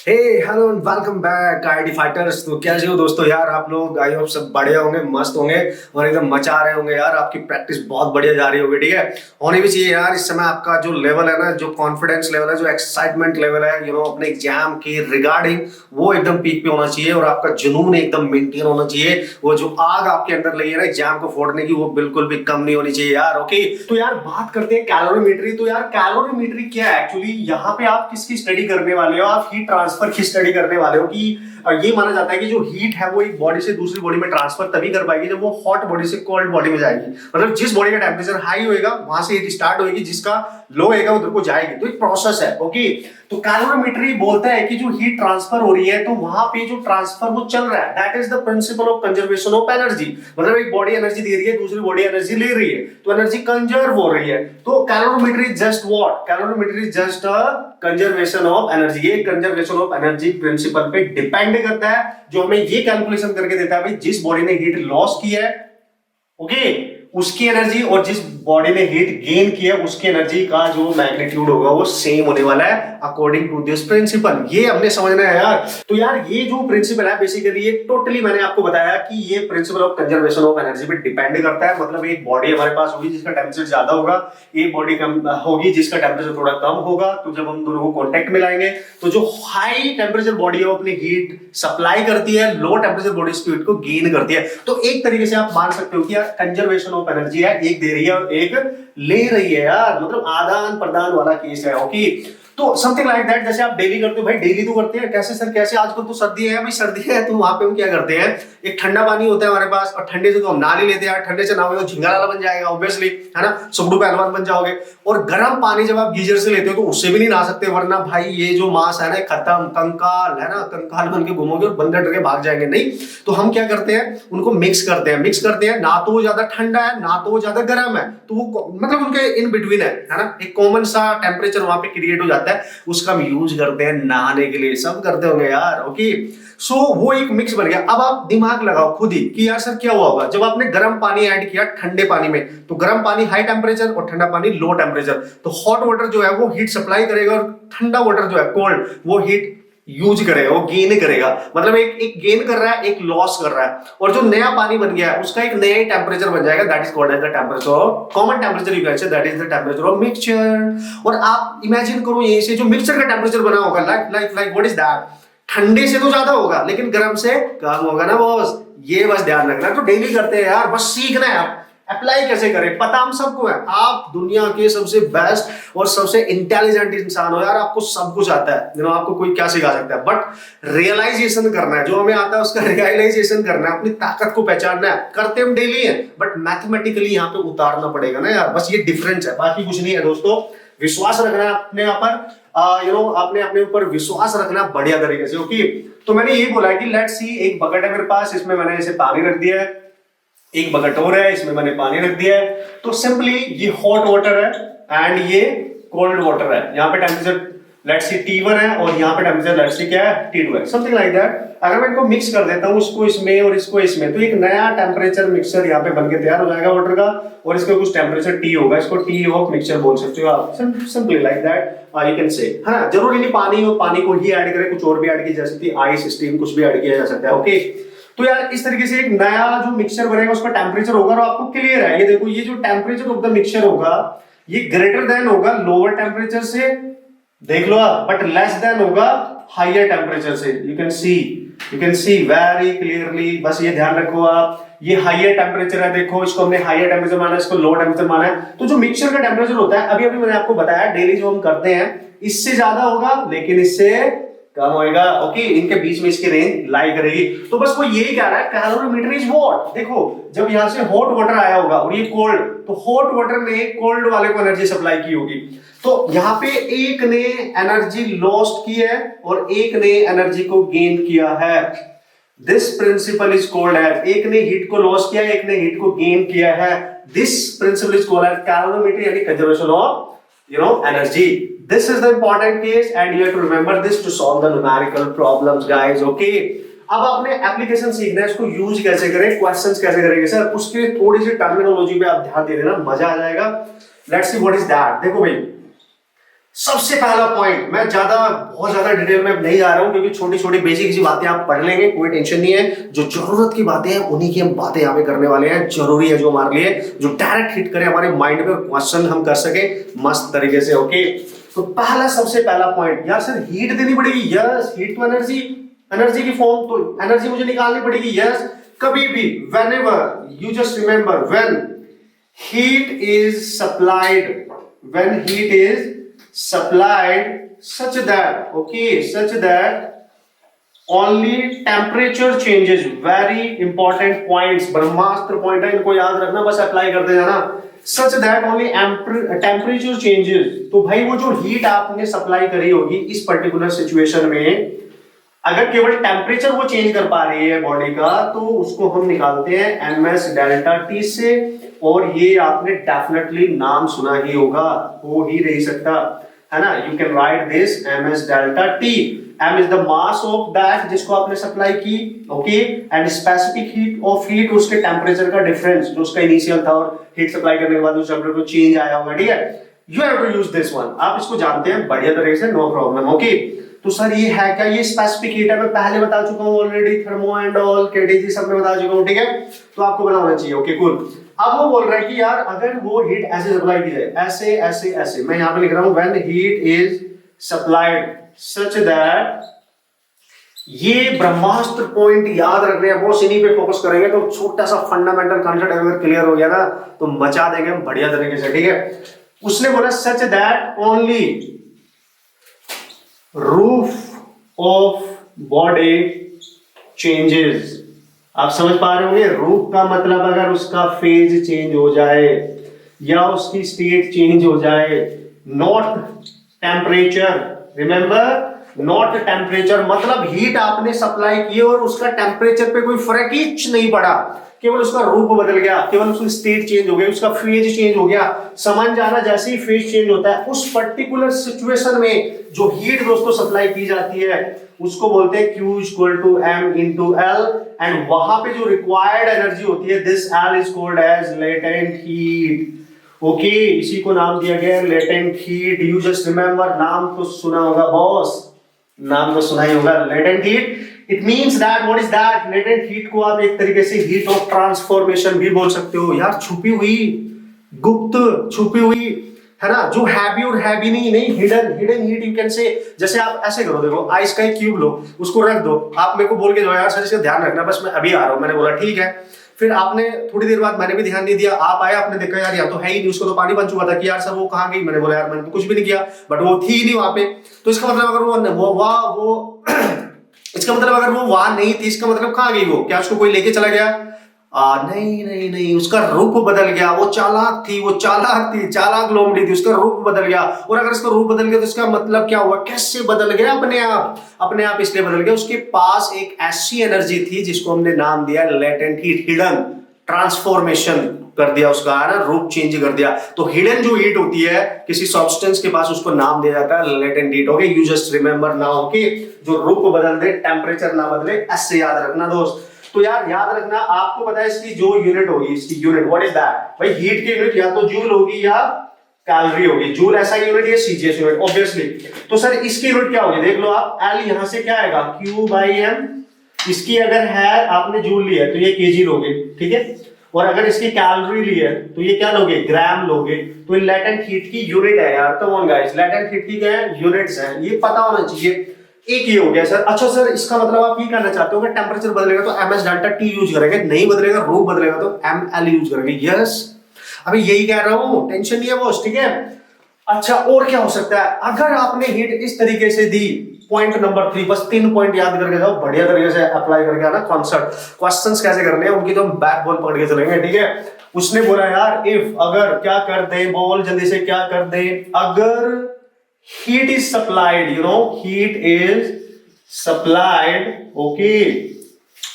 Hey hello and welcome back ID fighters. तो कैसे हो दोस्तों यार, आप लोग आई होप सब बढ़िया होंगे, मस्त होंगे और एकदम मचा रहे होंगे यार। आपकी प्रैक्टिस बहुत बढ़िया जा रही होगी, ठीक है, होनी भी चाहिए यार। इस समय आपका जो लेवल है ना, जो कॉन्फिडेंस लेवल है, जो एक्साइटमेंट लेवल है, अपने एग्जाम के रिगार्डिंग, वो एकदम पीक पे होना चाहिए और आपका जुनून एकदम मेंटेन होना चाहिए। वो जो आग आपके अंदर लगी है ना एग्जाम को फोड़ने की, वो बिल्कुल भी कम नहीं होनी चाहिए यार। ओके, तो यार बात करते हैं कैलोरीमेट्री। तो यार कैलोरीमेट्री क्या है एक्चुअली? यहाँ पे आप किसकी स्टडी करने वाले हो? आप हीट ट्रांसफर की स्टडी करने वाले हो कि ये माना जाता है कि जो हीट है वो एक बॉडी से दूसरी बॉडी में ट्रांसफर तभी कर पाएगी जब वो हॉट बॉडी से कोल्ड बॉडी में जाएगी। मतलब जिस बॉडी का टेम्परेचर हाई होएगा वहां से हीट स्टार्ट होगी, जिसका लो होएगा उधर को जाएगी। तो एक प्रोसेस है। ओके, तो कैलोरीमेट्री बोलता है कि जो हीट ट्रांसफर हो रही है तो वहां पे जो ट्रांसफर वो चल रहा है, that is the principle of conservation of energy. मतलब एक बॉडी एनर्जी दे रही है, दूसरी बॉडी एनर्जी ले रही है, तो एनर्जी कंजर्व हो रही है। तो calorimetry is just what? Calorimetry is just a conservation of energy. ये कंजर्वेशन ऑफ एनर्जी प्रिंसिपल पे डिपेंड करता है, जो हमें ये कैलकुलेशन करके देता है भाई जिस बॉडी ने हीट लॉस की है, ओके, उसकी एनर्जी और जिस बॉडी ने हीट गेन किया उसकी एनर्जी का जो मैग्नीट्यूड होगा वो सेम होने वाला है अकॉर्डिंग टू दिस प्रिंसिपल। ये हमने समझना है यार। तो यार ये जो प्रिंसिपल है बेसिकली ये टोटली मैंने आपको बताया कि ये principle of conservation of energy पे डिपेंड करता है। मतलब एक बॉडी हमारे पास होगी जिसका टेम्परेचर ज्यादा होगा, एक बॉडी कम होगी जिसका टेम्परेचर थोड़ा कम होगा। तो जब हम दोनों को कॉन्टेक्ट में लाएंगे तो जो हाई टेम्परेचर बॉडी है वो अपनी हीट सप्लाई करती है, लो टेम्परेचर बॉडी इसकी हीट को गेन करती है। तो एक तरीके से आप मान सकते हो कि यार कंजर्वेशन ऑफ एनर्जी है, एक दे रही है और एक ले रही है यार, मतलब आदान प्रदान वाला केस है। ओके, तो समथिंग लाइक दैट। जैसे आप डेली करते हो भाई, डेली तो करते हैं। कैसे सर कैसे? आजकल तो सर्दी है भाई, सर्दी है तो वहां पे हम क्या करते हैं, एक ठंडा पानी होता है हमारे पास और ठंडे से तो हम नहा ही लेते हैं। ठंडे से नहाओगे तो झिंगालाला बन जाएगा ऑब्वियसली, है ना, सुगडू पहलवान बन जाओगे। और गर्म पानी जब आप गीजर से लेते हो तो उससे भी नहीं नहा सकते, वरना भाई ये जो मास है ना खत्म, कंकाल है ना, कंकाल बन के घूमोगे और बंदर डर के भाग जाएंगे। नहीं, तो हम क्या करते हैं, उनको मिक्स करते हैं। मिक्स करते हैं, ना तो वो ज्यादा ठंडा है ना तो वो ज्यादा गर्म है, तो वो मतलब उनके इन बिटवीन है ना, एक कॉमन सा टेम्परेचर वहां पे क्रिएट हो जाता है, उसका हम यूज करते हैं नहाने के लिए। सब करते होंगे यार। ओके, सो वो एक मिक्स बन गया। अब आप दिमाग लगाओ खुद ही कि यार सर क्या हुआ होगा जब आपने गर्म पानी ऐड किया ठंडे पानी में। तो गर्म पानी हाई टेम्परेचर और ठंडा पानी लो टेम्परेचर, तो हॉट वाटर जो है वो हीट सप्लाई करेगा और ठंडा वाटर जो है कोल्ड वो हीट यूज करेगा, वो गेन करेगा। मतलब एक गेन कर रहा है, एक लॉस कर रहा है। और जो नया पानी बन गया है उसका एक नया ही टेम्परेचर बन जाएगा, that is called as the temperature of common temperature, you can say that is the temperature of mixture. और आप इमेजिन करो यहीं से जो मिक्सचर का टेम्परेचर बना होगा, लाइक व्हाट इज दैट? ठंडे से तो ज्यादा होगा लेकिन गर्म से कम होगा ना बॉस। ये बस ध्यान रखना। तो डेली करते हैं यार, बस सीखना है। आप अप्लाई कैसे करें पता हम सबको है। आप दुनिया के सबसे बेस्ट और सबसे इंटेलिजेंट इंसान हो यार, आपको सब कुछ आता है, आपको कोई क्या सिखा सकता है, बट रियलाइजेशन करना है। जो हमें आता है उसका रियलाइजेशन करना है, अपनी ताकत को पहचानना है। करते हम डेली है बट मैथमेटिकली यहाँ पे उतारना पड़ेगा ना यार, बस ये डिफरेंस है, बाकी कुछ नहीं है दोस्तों। विश्वास रखना है अपने यहाँ पर, आपने अपने ऊपर विश्वास रखना बढ़िया तरीके से। ओके, तो मैंने ये बोला कि लेट्स सी, एक बकेट है मेरे पास, इसमें मैंने ऐसे पानी रख दिया है, एक बकेट और है इसमें मैंने पानी रख दिया है। तो सिंपली ये हॉट वाटर है एंड ये कोल्ड वाटर है। यहाँ पे टेम्परेचर लेट्स सी T1 है और यहाँ पे टेम्परेचर लेट्स सी क्या है, T2 है, समथिंग लाइक दैट। अगर मैं इनको मिक्स कर देता हूँ, इसको इसमें और इसको इसमें, तो एक नया टेम्परेचर मिक्सचर यहाँ पे बनके तैयार हो जाएगा वाटर का। और इसका कुछ टेम्परेचर T होगा, इसको टी ऑफ मिक्सचर बोल सकते हो आप, simply like that you can से। हाँ, जरूरी नहीं पानी हो, पानी को ही ऐड करें, कुछ और भी ऐड किया जा सकती है, आइस, स्टीम, कुछ भी ऐड किया जा सकता है। ओके, तो यार इस तरीके से एक नया जो मिक्सचर बनेगा उसका टेम्परेचर होगा और आपको क्लियर है। ये देखो, ये जो टेम्परेचर ऑफ द मिक्सचर होगा ये ग्रेटर देन होगा लोअर टेम्परेचर से, देख लो आप, बट लेस देन होगा हायर टेम्परेचर से। You can see very clearly. बस ये ध्यान रखो आप, ये हायर टेम्परेचर है, देखो इसको हमने हायर टेम्परेचर माना है, इसको लो टेम्परेचर माना है। तो जो मिक्सचर का टेम्परेचर होता है, अभी अभी मैंने आपको बताया डेली जो हम करते हैं, इससे ज्यादा होगा लेकिन इससे कम होएगा। ओके, इनके बीच में इसकी रेंज लाई करेगी। तो बस वो यही कह रहा है कैलोरीमीटर इज व्हाट। देखो जब यहां से हॉट वाटर आया होगा और ये कोल्ड, तो हॉट वाटर ने कोल्ड वाले को एनर्जी सप्लाई की होगी। तो यहाँ पे एक ने एनर्जी लॉस्ट की है और एक ने एनर्जी को गेन किया है। This principle is called as, एक ने हीट को लॉस किया, एक ने हीट को गेन किया है। This principle is called as calorimeter, यानी conservation of energy. This is the important case and you have to remember this to solve the numerical problems guys. Okay, अब आपने एप्लीकेशन सीखना है, इसको यूज कैसे करें, क्वेश्चंस कैसे करेंगे सर, उसके थोड़ी सी टर्मिनोलॉजी पे आप ध्यान दे देना, मजा आ जाएगा। Let's see what is that. देखो भाई, सबसे पहला पॉइंट, मैं बहुत ज्यादा डिटेल में नहीं जा रहा हूं क्योंकि छोटी छोटी बेसिक सी बातें आप पढ़ लेंगे, कोई टेंशन नहीं है। जो जरूरत की बातें हैं उन्हीं की हम बातें यहाँ पे करने वाले हैं, जरूरी है जो हमारे लिए, जो डायरेक्ट हिट करे हमारे माइंड पे, क्वेश्चन हम कर सके मस्त तरीके से। ओके, तो सबसे पहला पॉइंट, यार सर हीट देनी पड़ेगी, yes, heat to energy, energy की फॉर्म, तो एनर्जी मुझे निकालनी पड़ेगी, यस। कभी भी, whenever, you just remember, when heat is supplied, when heat is supplied such that, okay, such that only temperature changes, very important points, Brahmastra point है, इनको याद रखना, बस अप्लाई करते जाना। such that only temperature changes, तो भाई वो जो हीट आपने सप्लाई करी होगी इस पर्टिकुलर सिचुएशन में, अगर केवल टेम्परेचर वो चेंज कर पा रही है बॉडी का, तो उसको हम निकालते हैं ms डेल्टा टी से। और ये आपने डेफिनेटली नाम सुना ही होगा, हो ही नहीं सकता, है ना। You can write this ms delta T, m is the mass of that जिसको आपने सप्लाई की, okay, and specific heat of heat, उसके टेम्परेचर का डिफरेंस जो उसका इनिशियल था और हीट सप्लाई करने के बाद उस टेम्परेचर चेंज आया होगा, ठीक है। You have to use this one, आप इसको जानते हैं बढ़िया तरीके से, नो प्रॉब्लम, ओके। तो सर ये है क्या, ये स्पेसिफिक हीट है, मैं पहले बता चुका हूं already, thermo and all, KTG सब में बता चुका हूं, ठीक है। तो आपको बनाना चाहिए, ओके कूल। अब वो बोल रहा है कि यार अगर वो हीट ऐसे सप्लाई की जाए, ऐसे ऐसे ऐसे, मैं यहां पे लिख रहा हूं when heat is supplied such that, ये ब्रह्मास्त्र पॉइंट याद रखने हैं, बॉस इन्हीं पे फोकस करेंगे तो छोटा सा फंडामेंटल कांसेप्ट अगर क्लियर हो गया ना तो मचा देंगे हम बढ़िया तरीके से, ठीक है। उसने बोला such that only roof of body changes, आप समझ पा रहे होंगे, रूफ का मतलब अगर उसका फेज चेंज हो जाए या उसकी स्टेट चेंज हो जाए, not temperature, remember, not temperature, मतलब हीट आपने सप्लाई की और उसका टेम्परेचर पे कोई फर्क ही नहीं पड़ा, केवल उसका रूप बदल गया, केवल उसकी स्टेट चेंज हो गई, उसका फेज चेंज हो गया। समझ जाना, जैसे ही फेज चेंज होता है उस पर्टिकुलर सिचुएशन में जो हीट दोस्तों सप्लाई की जाती है उसको बोलते हैं Q equal to M into L, and वहां पे जो रिक्वायर्ड एनर्जी होती है, this L is called as latent heat, okay, इसी को नाम दिया गया है latent heat. You just remember, नाम तो सुना होगा बॉस, नाम तो सुना ही होगा, latent heat. It means that, what is that, latent heat को आप एक तरीके से हीट ऑफ ट्रांसफॉर्मेशन भी बोल सकते हो यार, छुपी हुई, गुप्त, छुपी हुई, है ना, जो हैवी और हैवी नहीं, हिडन हीट यू कैन से। जैसे आप ऐसे करो, देखो आइस का एक क्यूब लो, उसको रख दो, आप मेरे को बोल के जाओ यार सर इसका ध्यान रखना, बस मैं अभी आ रहा हूं, मैंने बोला ठीक है, फिर आपने थोड़ी देर बाद, मैंने भी ध्यान नहीं दिया, आप आए, आपने देखा यार या तो है ही नहीं, उसको तो पानी बन चुका था, कि यार सर वो कहाँ गई, मैंने बोला यार मैंने तो कुछ भी नहीं किया, बट वो थी ही नहीं वहां पे। तो इसका मतलब अगर वो इसका मतलब अगर वो वहां नहीं थी, इसका मतलब कहाँ गई वो, क्या उसको कोई लेके चला गया? नहीं, उसका रूप बदल गया, वो चालाक थी, चालाक लोमड़ी थी, उसका रूप बदल गया। और अगर इसका रूप बदल गया तो इसका मतलब क्या हुआ, कैसे बदल गया? अपने आप इसलिए बदल गया, उसके पास एक ऐसी एनर्जी थी जिसको हमने नाम दिया लेटेंट हीट, हिडन ट्रांसफॉर्मेशन कर दिया उसका, है ना, रूप चेंज कर दिया। तो हिडन जो हीट होती है किसी सब्सटेंस के पास, उसको नाम दिया जाता है latent heat, okay. You just remember now, okay, जो रूप को बदल दे, टेम्परेचर ना बदले, ऐसे याद रखना दोस्त। तो यार याद रखना, आपको पता है इसकी जो यूनिट होगी, इसकी यूनिट व्हाट इज दैट, भाई हीट की यूनिट या तो जूल होगी या कैलोरी होगी। जूल ऐसा यूनिट है, सीजीएस यूनिट ऑब्वियसली। तो सर इसकी यूनिट क्या होगी, देख लो आप, एल यहां से क्या आएगा, Q/M। इसकी अगर है, आपने जूल लिया तो ये केजी लोगे, ठीक है, और अगर इसकी कैलोरी ली है तो ये क्या लोगे, ग्राम लोगे। तो लेटेंट हीट की यूनिट है यार, come on guys, latent heat की क्या है, यूनिट्स है, ये पता होना चाहिए। एक ये हो गया सर। अच्छा सर, इसका मतलब आप ये कहना चाहते हो कि टेम्परेचर बदलेगा तो ms डेल्टा टी यूज करेंगे, नहीं बदलेगा, रूप बदलेगा तो ml यूज करेंगे। यस, अभी यही कह रहा हूं, टेंशन नहीं है बॉस, ठीक है। अच्छा, और क्या हो सकता है, अगर आपने हीट इस तरीके से दी, पॉइंट नंबर 3, बस 3 पॉइंट याद करके जाओ, बढ़िया तरीके से अप्लाई करके आना कॉन्सेप्ट। क्वेश्चंस कैसे करने हैं उनकी तो हम बैकबोन पकड़ के चलेंगे, ठीक है। उसने बोला यार इफ, अगर क्या कर दे, बोल जल्दी से, क्या कर दे, अगर heat is supplied, heat is supplied, okay,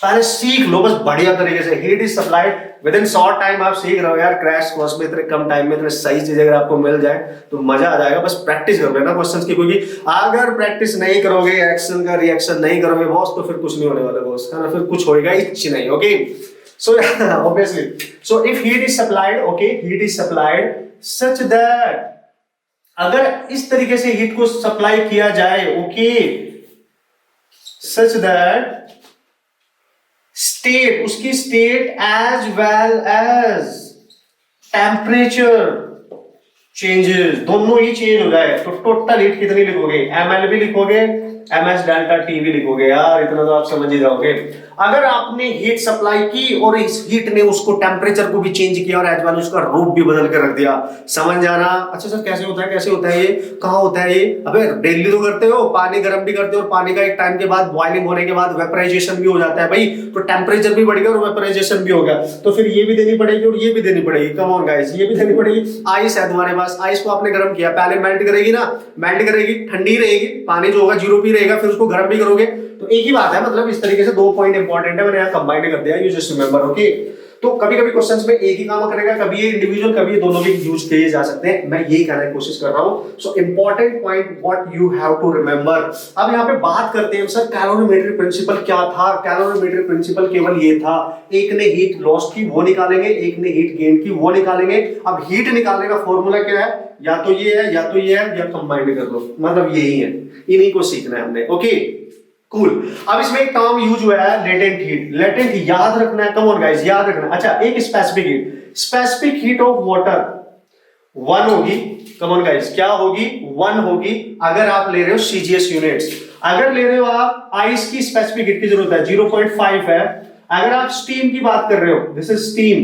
पहले सीख लो बस बढ़िया तरीके से। heat is supplied with in short time, आप सीख रहे हो यार, क्रैश कोर्स में इतने कम टाइम में इतने सही चीजें अगर आपको मिल जाए तो मजा आ जाएगा। बस प्रैक्टिस कर लेना क्वेश्चंस की, क्योंकि अगर प्रैक्टिस नहीं करोगे, एक्शन का रिएक्शन नहीं करोगे बॉस, तो फिर कुछ नहीं होने वाला बॉस, है ना, फिर कुछ होएगा ही नहीं, okay. So obviously, so if heat is supplied, okay, heat is supplied such that अगर इस तरीके से हीट को सप्लाई किया जाए, ओके, सच दैट स्टेट, उसकी state as well as temperature changes, दोनों ही चेंज हो जाए, तो टोटल हीट कितनी लिखोगे, ml भी लिखोगे, ms डेल्टा t भी लिखोगे। यार इतना तो आप समझ ही जाओगे। अगर आपने हीट सप्लाई की और इस हीट ने उसको टेम्परेचर को भी चेंज किया और एज वेल उसका रूप भी बदल के रख दिया, समझ जाना। अच्छा सर कैसे होता है, कैसे होता है ये, कहाँ होता है ये? अबे डेली तो करते हो, पानी गर्म भी करते हो, और पानी का एक टाइम के बाद बॉइलिंग होने के बाद वेपराइजेशन भी हो जाता है भाई, तो टेम्परेचर भी बढ़ गया और वेपराइजेशन भी हो गया, तो फिर ये भी देनी पड़ेगी और ये भी देनी पड़ेगी। कम ऑन गाइस, ये भी देनी पड़ेगी। आइस है तुम्हारे पास, आइस को आपने गर्म किया, पहले मेल्ट करेगी ना, मेल्ट करेगी, ठंडी रहेगी, पानी जो होगा जीरो भी रहेगा, फिर उसको गर्म भी करोगे, तो एक ही बात है। मतलब इस तरीके से दो पॉइंट इंपॉर्टेंट है, मैंने यहाँ कंबाइंड कर दिया, यू जस्ट रिमेंबर, ओके। तो कभी कभी क्वेश्चंस में एक ही काम करेगा, कभी ये इंडिविजुअल, कभी ये दोनों भी यूज किए जा सकते हैं, मैं यही कहने की कोशिश कर रहा हूं। So important point what you have to remember. अब यहाँ पे बात करते हैं सर कैलोरीमेट्री प्रिंसिपल क्या था। कैलोरीमेट्री प्रिंसिपल केवल ये था, एक ने हीट लॉस की वो निकालेंगे, एक ने हीट गेन की वो निकालेंगे। अब हीट निकालने का फॉर्मूला क्या है, या तो ये है या तो ये है, या कंबाइंड कर लो, मतलब यही है, इन्हीं को सीखना है हमने, ओके कूल। अब इसमें एक टर्म यूज हुआ है लेटेंट हीट। लेटेंट याद रखना है, कम ऑन गाइस याद रखना है। अच्छा एक specific heat, specific heat of water 1 होगी, कम ऑन गाइस क्या होगी, 1 होगी अगर आप ले रहे हो सीजीएस यूनिट्स। अगर ले रहे हो आप आइस की स्पेसिफिक हीट की जरूरत है 0.5 है। अगर आप स्टीम की बात कर रहे हो, दिस इज स्टीम,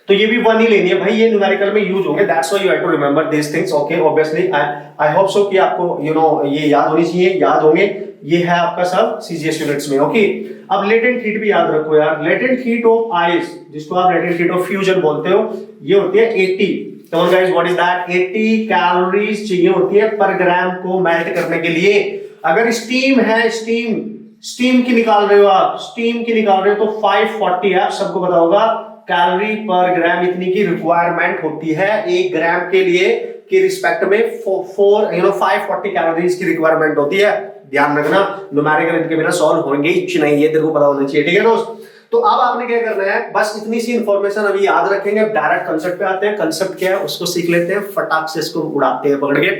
तो ये भी 1 ही लेनी है भाई, ये न्यूमेरिकल में यूज होंगे, that's why you have to remember this things, okay. Obviously I hope so कि आपको यू नो ये याद होनी चाहिए, याद होंगे, ये है आपका सब सीजीएस यूनिट्स में, ओके। अब लेटेंट हीट भी याद रखो यार, लेटेंट हीट ऑफ आइस, जिसको आप लेटेंट हीट ऑफ फ्यूजन बोलते हो, ये होती है 80। तो guys what is that, 80 calories चाहिए होती है पर ग्राम को मेल्ट करने के लिए। अगर स्टीम है, स्टीम की निकाल रहे हो आप, स्टीम की निकाल रहे हो तो 540 है, आप सबको पता होगा कैलोरी पर ग्राम इतनी की रिक्वायरमेंट होती है एक ग्राम के लिए, के रिस्पेक्ट में 540 कैलोरीज की रिक्वायरमेंट होती है। ध्यान रखना, न्यूमेरिकल इनके बिना सॉल्व होंगे ही नहीं, ये तेरे को पता होना चाहिए, ठीक है दोस्त। तो अब आपने क्या करना है, बस इतनी सी इंफॉर्मेशन अभी याद रखेंगे, डायरेक्ट कंसेप्ट पे आते हैं। कंसेप्ट क्या है उसको सीख लेते हैं, फटाक से इसको उड़ाते हैं पकड़ के।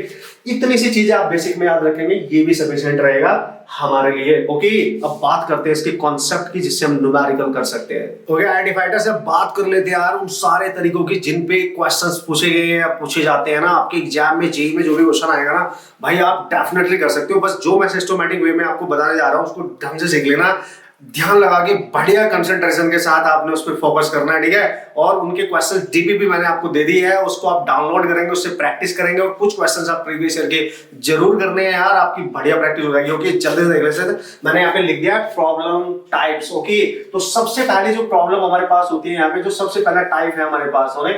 इतनी सी चीजें आप बेसिक में याद रखेंगे, ये भी सफिशिएंट रहेगा हमारे लिए, ओके। अब बात करते हैं इसके कॉन्सेप्ट की, जिससे हम न्यूमेरिकल कर सकते हैं, ओके। आईडी फाइटर से बात कर लेते हैं यार उन सारे तरीकों की जिन पे क्वेश्चंस पूछे गए हैं या पूछे जाते हैं ना आपके एग्जाम में, जेईई में जो भी क्वेश्चन आएगा ना भाई आप डेफिनेटली कर सकते हो। बस जो मैं सिस्टमैटिक वे में आपको बताने जा रहा हूँ उसको ढंग से सीख लेना, ध्यान लगा के बढ़िया कंसंट्रेशन के साथ आपने उस पर फोकस करना है, ठीक है। और उनके क्वेश्चन डीपीपी मैंने आपको दे दी है, उसको आप डाउनलोड करेंगे, उससे प्रैक्टिस करेंगे, और कुछ क्वेश्चंस आप प्रीवियस ईयर के जरूर करने हैं यार, आपकी बढ़िया प्रैक्टिस हो जाएगी, ओके। जल्दी से देख लेते हैं, मैंने यहाँ पे लिख दिया प्रॉब्लम टाइप्स, ओके। तो सबसे पहले जो प्रॉब्लम हमारे पास होती है यहाँ पे, जो सबसे पहला टाइप है हमारे पास होने,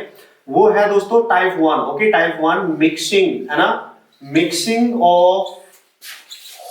वो है दोस्तों टाइप 1, ओके। टाइप 1 मिक्सिंग है ना, mixing of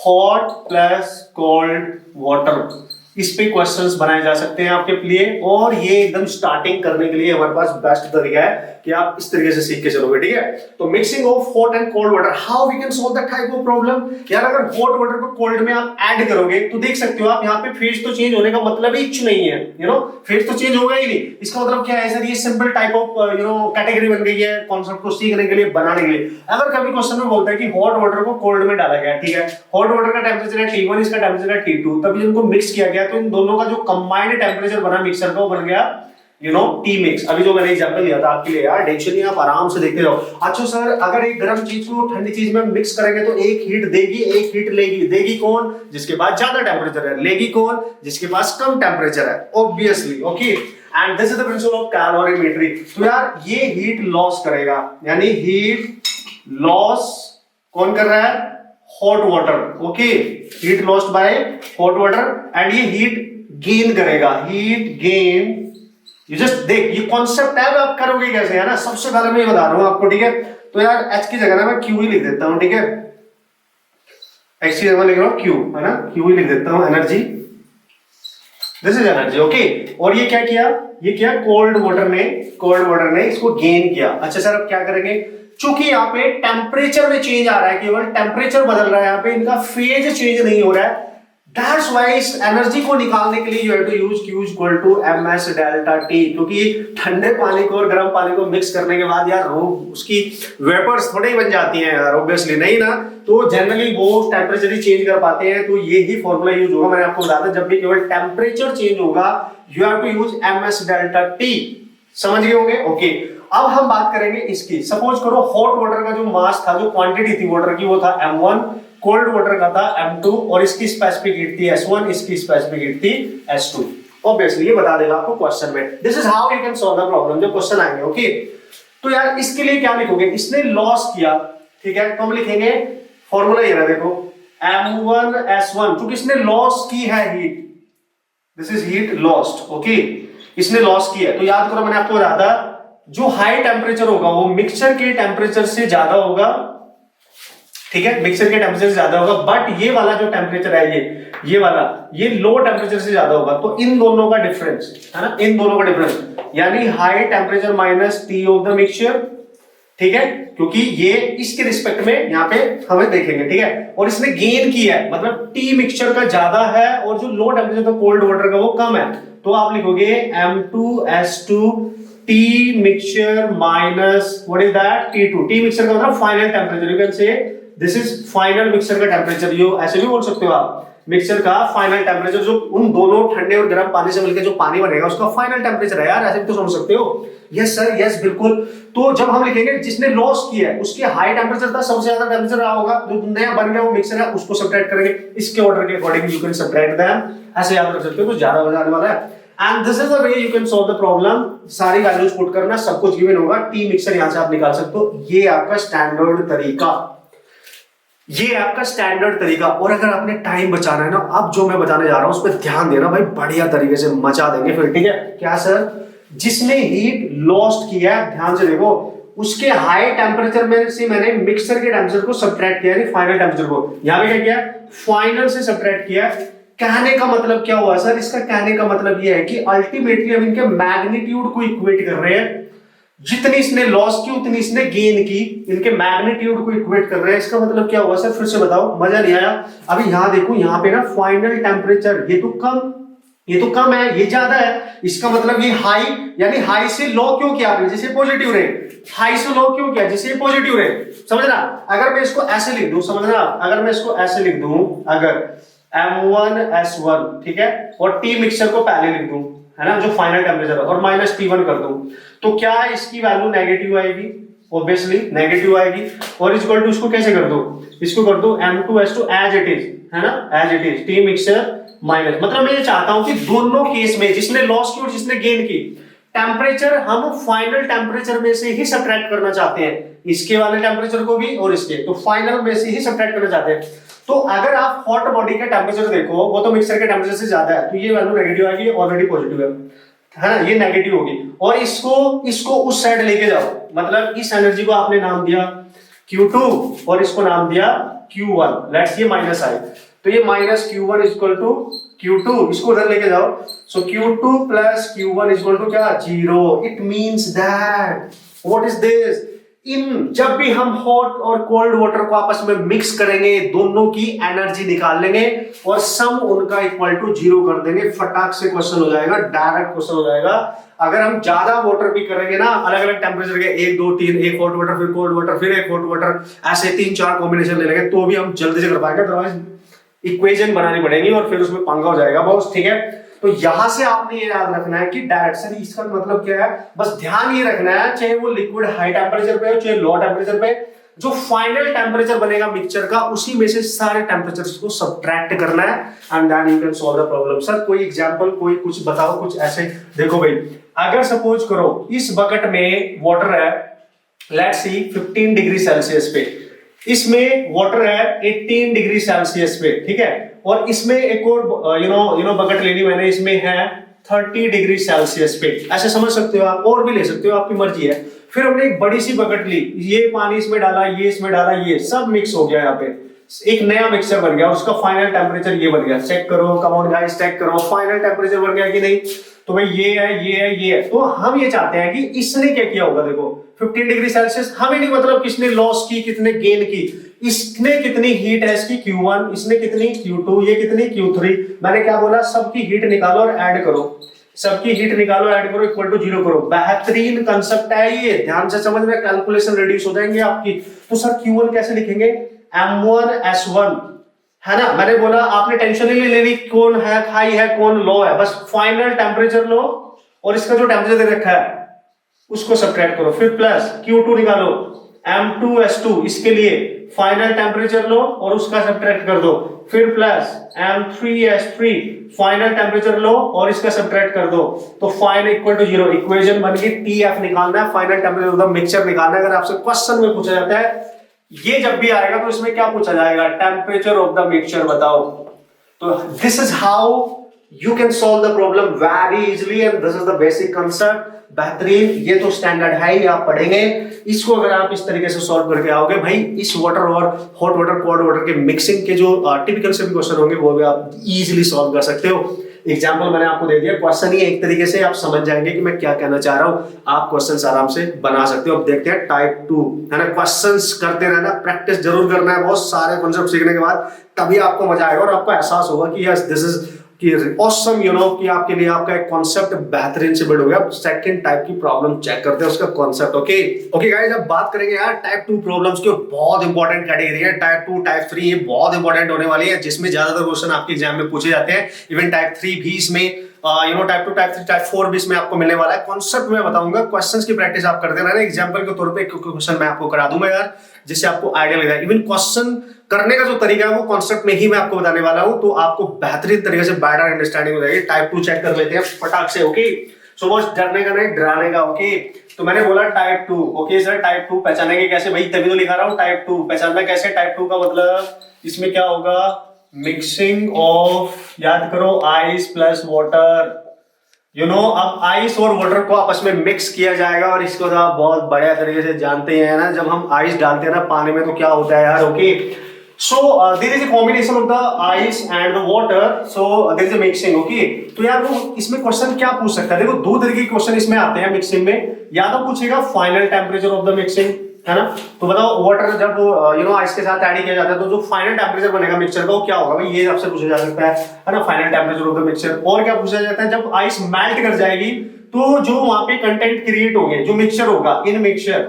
hot plus cold water, इस पे क्वेश्चंस बनाए जा सकते हैं आपके लिए। और ये एकदम स्टार्टिंग करने के लिए हमारे पास बेस्ट तरीका है कि आप इस तरीके से सीख के चलोगे, ठीक है। तो mixing of hot and cold water, how we can solve that type of problem. यार अगर हॉट वाटर को कोल्ड में आप ऐड करोगे तो देख सकते हो आप यहाँ पे फेज तो चेंज होने का मतलब ही कुछ नहीं है, यू नो, फेज तो चेंज होगा ही नहीं। इसका मतलब क्या है सर, ये simple type of you know category बन गई है कॉन्सेप्ट को सीखने के लिए, बनाने के लिए। अगर कभी क्वेश्चन में बोलता है कि हॉट वाटर को कोल्ड में डाला गया, ठीक है, हॉट वाटर का टेम्परेचर है T1, इसका टेम्परेचर है T2, तभी इनको मिक्स किया गया, तो इन दोनों का जो कंबाइंड टेम्परेचर बना मिक्सर का, वो बन गया यू नो टी मिक्स। अभी जो मैंने एग्जांपल दिया था आपके लिए यार, टेंशन नहीं, आप आराम से देखते रहो। अच्छा सर अगर एक गर्म चीज को ठंडी चीज में मिक्स करेंगे तो एक हीट देगी, एक हीट लेगी। देगी कौन, जिसके पास ज्यादा टेम्परेचर है, लेगी कौन, जिसके पास कम टेम्परेचर है, obviously, okay. And this is the principle of calorimetry. तो यार ये हीट लॉस करेगा, यानी हीट लॉस कौन कर रहा है, hot water, okay, heat lost by hot water. And ये हीट गेन करेगा, हीट गेन, यू जस्ट देख, ये कॉन्सेप्ट है, आप करोगे कैसे, है ना। सबसे पहले मैं ये बता रहा हूं आपको, ठीक है। तो यार एच की जगह ना मैं क्यू ही लिख देता हूं, ठीक है, एच की जगह लिख रहा हूं क्यू, है ना, क्यू ही लिख देता हूं, energy, this is energy, okay. और ये क्या किया, ये किया कोल्ड वाटर ने इसको गेन किया। अच्छा सर अब क्या करेंगे, चूंकि यहाँ पे टेम्परेचर में चेंज आ रहा है, केवल टेम्परेचर बदल रहा है, यहाँ पे इनका फेज चेंज नहीं हो रहा है, दैट्स वाई इस एनर्जी को निकालने के लिए you have to use Q equal to ms delta T, क्योंकि ठंडे पानी को और गर्म पानी को मिक्स करने के बाद यार वो उसकी वेपर्स थोड़ी ही बन जाती हैं यार, ऑब्वियसली नहीं ना, तो जनरली वो टेम्परेचर ही चेंज कर पाते हैं। तो ये ही फॉर्मूला यूज होगा, मैंने आपको बताया था जब भी केवल टेम्परेचर चेंज होगा you have to use ms delta T, समझ गए होंगे। ओके, अब हम बात करेंगे इसकी। सपोज करो हॉट वाटर का जो मास था, जो क्वांटिटी थी वाटर की, वो था m1, कोल्ड वाटर का था m2, और इसकी स्पेसिफिक हीट थी s1, इसकी स्पेसिफिक हीट थी s2। ऑब्वियसली ये बता देगा आपको क्वेश्चन में। This is how you can solve the problem, जो क्वेश्चन आएंगे। ओके, तो यार इसके लिए क्या लिखोगे, इसने लॉस किया, ठीक है, तो हम लिखेंगे फॉर्मूला ये रहा, देखो m1 s1, क्योंकि इसने लॉस की है heat, this is heat lost. Okay, इसने लॉस की है, तो याद करो मैंने आपको बताया था जो हाई टेम्परेचर होगा वो मिक्सचर के टेम्परेचर से ज्यादा होगा, ठीक है, मिक्सचर के टेम्परेचर से ज्यादा होगा, बट ये वाला जो टेम्परेचर है ये वाला, ये लो टेम्परेचर से ज्यादा होगा। तो इन दोनों का डिफरेंस है ना, इन दोनों का डिफरेंस यानी high temperature minus T of the mixture, ठीक है, क्योंकि ये इसके रिस्पेक्ट में यहाँ पे हमें देखेंगे, ठीक है, और इसने गेन किया है, मतलब T मिक्सचर का ज्यादा है और जो लो टेम्परेचर था कोल्ड वाटर का वो कम है, तो आप लिखोगे m2s2 T mixture minus what is that T2। T mixture का मतलब फाइनल टेम्परेचर, यू कैन से दिस इज फाइनल मिक्सचर का टेम्परेचर, यो ऐसे भी बोल सकते हो आप, मिक्सचर का फाइनल टेम्परेचर, जो उन दोनों ठंडे और गर्म पानी से मिलकर जो पानी बनेगा उसका फाइनल टेम्परेचर है यार, ऐसे भी तो समझ सकते हो। यस सर, यस बिल्कुल। तो जब हम लिखेंगे जिसने लॉस किया है उसके हाई टेम्परेचर था, सबसे ज्यादा टेम्परेचर रहा होगा, जो नया बन गया वो मिक्सचर है उसको सब्ट्रैक्ट करेंगे, इसके ऑर्डर के according you can subtract them, ऐसे याद रख सकते हो, कुछ ज्यादा हो जाने वाला है। And this is the way you can solve the problem. सारी वैल्यूज पुट करना, सब कुछ गिवन होगा, टी मिक्सचर यहां से आप निकाल सकते हो। ये आपका स्टैंडर्ड तरीका, ये आपका स्टैंडर्ड तरीका। और अगर आपने टाइम बचाना है ना, अब जो मैं बताने जा रहा हूं उस पर ध्यान देना भाई, बढ़िया तरीके से मचा देंगे फिर, ठीक है। क्या सर, जिसने हीट लॉस्ट किया है, ध्यान से देखो, उसके हाई टेम्परेचर में से मैंने मिक्सचर के टेम्परेचर को सब्ट्रैक्ट किया, फाइनल टेम्परेचर को, यहां पे क्या किया, फाइनल से सब्ट्रैक्ट किया। कहने का मतलब क्या हुआ सर, इसका कहने का मतलब यह है कि अल्टीमेटली हम इनके मैग्नीट्यूड को इक्वेट कर रहे हैं, जितनी इसने लॉस की उतनी इसने गेन की, इनके मैग्नीट्यूड को इक्वेट कर रहे हैं। इसका मतलब क्या हुआ सर, फिर से बताओ, मजा नहीं आया। अभी यहां देखो, यहां पे ना फाइनल टेम्परेचर ये तो कम है, ये ज्यादा है, इसका मतलब ये हाई, यानी हाई से लो क्यों किया आपने, जिसे पॉजिटिव रहे, हाई से लो क्यों किया, जिसे पॉजिटिव रहे, समझना। अगर मैं इसको ऐसे लिख दूं, समझना, अगर मैं इसको ऐसे लिख दूं, अगर m1s1, ठीक है, और T मिक्सचर को पहले लिख दूं, है ना, जो फाइनल टेम्परेचर है, और माइनस T1 कर दूं, तो क्या इसकी वैल्यू नेगेटिव आएगी, ऑब्वियसली नेगेटिव आएगी। और इक्वल टू इसको कैसे कर दो, इसको कर दो m2s2 एज इट इज, है ना, as it is, T mixture minus, मतलब मैं ये चाहता हूं कि दोनों केस में, जिसने लॉस की और जिसने गेन की, टेम्परेचर हम फाइनल टेम्परेचर में से ही सब्ट्रैक्ट करना चाहते हैं, इसके वाले टेम्परेचर को भी और इसके, तो फाइनल में से ही सब्ट्रैक्ट करना चाहते हैं। तो अगर आप हॉट बॉडी का टेम्परेचर देखो, वो तो मिक्सचर के टेम्परेचर से ज्यादा है, तो ये वैल्यू नेगेटिव आएगी, ऑलरेडी पॉजिटिव है ना, ये नेगेटिव होगी। और इसको उस साइड लेके जाओ, मतलब इस एनर्जी को आपने नाम दिया Q2 और इसको नाम दिया Q1, लेट्स ये माइनस आए, तो ये minus Q1 equal to Q2, इसको उधर लेके जाओ, सो Q2 plus Q1 equal to क्या, 0। It means that what is this, इन जब भी हम हॉट और कोल्ड वाटर को आपस में मिक्स करेंगे, दोनों की एनर्जी निकाल लेंगे और सम उनका इक्वल टू 0 कर देंगे, फटाक से क्वेश्चन हो जाएगा, डायरेक्ट क्वेश्चन हो जाएगा। अगर हम ज्यादा वाटर भी करेंगे ना, अलग अलग टेम्परेचर के, 1 2 3, एक हॉट वाटर फिर कोल्ड वाटर फिर एक हॉट वाटर, ऐसे 3 4 कॉम्बिनेशन ले लेंगे, तो भी हम जल्दी से कर पाएंगे, अदरवाइज इक्वेशन बनानी पड़ेगी और फिर उसमें पंगा हो जाएगा बॉस, ठीक है। तो यहां से आपने ये याद रखना है कि डायरेक्शन, इसका मतलब क्या है, बस ध्यान ये रखना है, चाहे वो लिक्विड हाई टेम्परेचर पे हो चाहे लो टेम्परेचर पे, जो फाइनल टेम्परेचर बनेगा मिक्सचर का, उसी में से सारे टेम्परेचर्स को सब्ट्रैक्ट करना है, and then you can solve the problem. Sir कोई एग्जांपल, कोई कुछ बताओ, कुछ ऐसे। देखो भाई, अगर सपोज करो इस बकेट में वाटर है, लेट्स सी 15 डिग्री सेल्सियस पे, इसमें वाटर है 18 डिग्री सेल्सियस पे, ठीक है, और इसमें एक और यू नो बकेट लेनी मैंने, इसमें है 30 डिग्री सेल्सियस पे, ऐसे समझ सकते हो आप, और भी ले सकते हो, आपकी मर्जी है। फिर हमने एक बड़ी सी बकेट ली, ये पानी इसमें डाला, ये इसमें डाला, ये सब मिक्स हो गया, यहाँ पे एक नया मिक्सचर बन गया, उसका फाइनल टेम्परेचर ये बन गया। चेक करो, कम ऑन गाइस, चेक करो फाइनल टेम्परेचर बन गया कि नहीं। तो भाई ये है, ये है, ये है। तो हम ये चाहते हैं कि इसने क्या किया होगा, देखो 15 डिग्री सेल्सियस, हमें नहीं मतलब किसने लॉस की, कितने गेन की, इसमें कितनी हीट है इसकी Q1, इसमें कितनी Q2, ये कितनी Q3। मैंने क्या बोला, सबकी हीट निकालो और ऐड करो, सबकी हीट निकालो ऐड करो इक्वल टू 0 करो। बेहतरीन कंसेप्ट है ये, ध्यान से समझ में, कैलकुलेशन रिड्यूस हो जाएंगे आपकी। तो सर Q1 कैसे लिखेंगे, M1S1, है ना। मैंने बोला आपने टेंशन ही नहीं लेनी कौन है हाई है कौन लो है, बस फाइनल टेम्परेचर लो और इसका जो टेम्परेचर दे रखा है उसको सब्ट्रैक्ट करो, फिर प्लस Q2 निकालो, M2S2 इसके लिए फाइनल टेम्परेचर लो और उसका सब्ट्रैक्ट कर दो, फिर plus M3S3 final temperature low और इसका सब्ट्रैक्ट कर दो, तो फाइनल इक्वल टू 0। इक्वेशन बन गई, TF निकालना है, final temperature of the mixture निकालना है। अगर आपसे क्वेश्चन में पूछा जाता है ये जब भी आएगा तो इसमें क्या पूछा जाएगा, टेम्परेचर ऑफ द मिक्सचर बताओ। तो this is how you can solve the problem very easily and this is the basic concept. बेहतरीन, ये तो स्टैंडर्ड है ही, आप पढ़ेंगे इसको। अगर आप इस तरीके से सॉल्व करके आओगे भाई, इस वाटर और हॉट वाटर कोल्ड वाटर के मिक्सिंग के जो टिपिकल से भी क्वेश्चन होंगे वो भी आप इजीली सॉल्व कर सकते हो। एग्जाम्पल मैंने आपको दे दिया, क्वेश्चन ही एक तरीके से आप समझ जाएंगे कि मैं क्या कहना चाह रहा हूं, आप क्वेश्चंस आराम से बना सकते हो। अब देखते हैं टाइप 2, है ना। क्वेश्चंस करते रहना, प्रैक्टिस जरूर करना है, बहुत सारे कॉन्सेप्ट सीखने के बाद तभी आपको मजा आएगा और आपको एहसास होगा कि यस दिस इज कि ऑसम, यू नो, कि आपके लिए आपका एक कॉन्सेप्ट बेहतरीन से बिल्ड हो गया। सेकंड टाइप की प्रॉब्लम चेक करते हैं उसका कॉन्सेप्ट। ओके गाइस, अब बात करेंगे यार टाइप 2 प्रॉब्लम्स की, बहुत इंपॉर्टेंट कैटेगरी है टाइप 2, टाइप 3, ये बहुत इंपॉर्टेंट होने वाली है, जिसमें ज्यादातर क्वेश्चन आपके एग्जाम में पूछे जाते हैं। इवन टाइप 3 भी इसमें, you know, type 2, type 3, type 4 भी इसमें आपको मिलने वाला है। कॉन्सेप्ट मैं बताऊंगा, क्वेश्चंस की प्रैक्टिस आप करते रहना। एग्जांपल के तौर पे एक क्वेश्चन मैं आपको करा दूंगा यार, जिससे आपको आइडिया लग जाए। इवन क्वेश्चन करने का जो तरीका है वो कॉन्सेप्ट में ही मैं आपको बताने वाला हूं, तो आपको बेहतरीन तरीके से बेटर अंडरस्टैंडिंग हो जाएगी। टाइप 2 चेक कर लेते हैं फटाक से। ओके, सो बस डरने का नहीं, डराने का। ओके, तो मैंने बोला टाइप 2। ओके सर, टाइप 2 पहचानेंगे कैसे भाई, तभी तो लिखा रहा हूं टाइप 2। पहचानना कैसे टाइप 2 का मतलब, इसमें क्या होगा, मिक्सिंग ऑफ, याद करो, ice plus water, you know. अब आइस और वाटर को आपस में मिक्स किया जाएगा और इसको तो आप बहुत बढ़िया तरीके से जानते हैं ना, जब हम आइस डालते हैं ना पानी में तो क्या होता है यार। Okay, so there is a combination of the ice and the water, so there is a mixing. Okay, तो यार वो इसमें क्वेश्चन क्या पूछ सकता है, देखो दो तरीके के क्वेश्चन इसमें आते हैं मिक्सिंग में। या तो पूछेगा final temperature of the mixing, है ना, तो बताओ वाटर जब यू नो आइस के साथ ऐड किया जाता है तो जो फाइनल टेम्परेचर बनेगा मिक्सचर का वो क्या होगा भाई, ये आपसे पूछा जा सकता है ना, final temperature of the mixture. और क्या पूछा जाता है, जब आइस मेल्ट कर जाएगी तो जो वहां पे कंटेंट क्रिएट होंगे, जो मिक्सचर होगा, इन mixture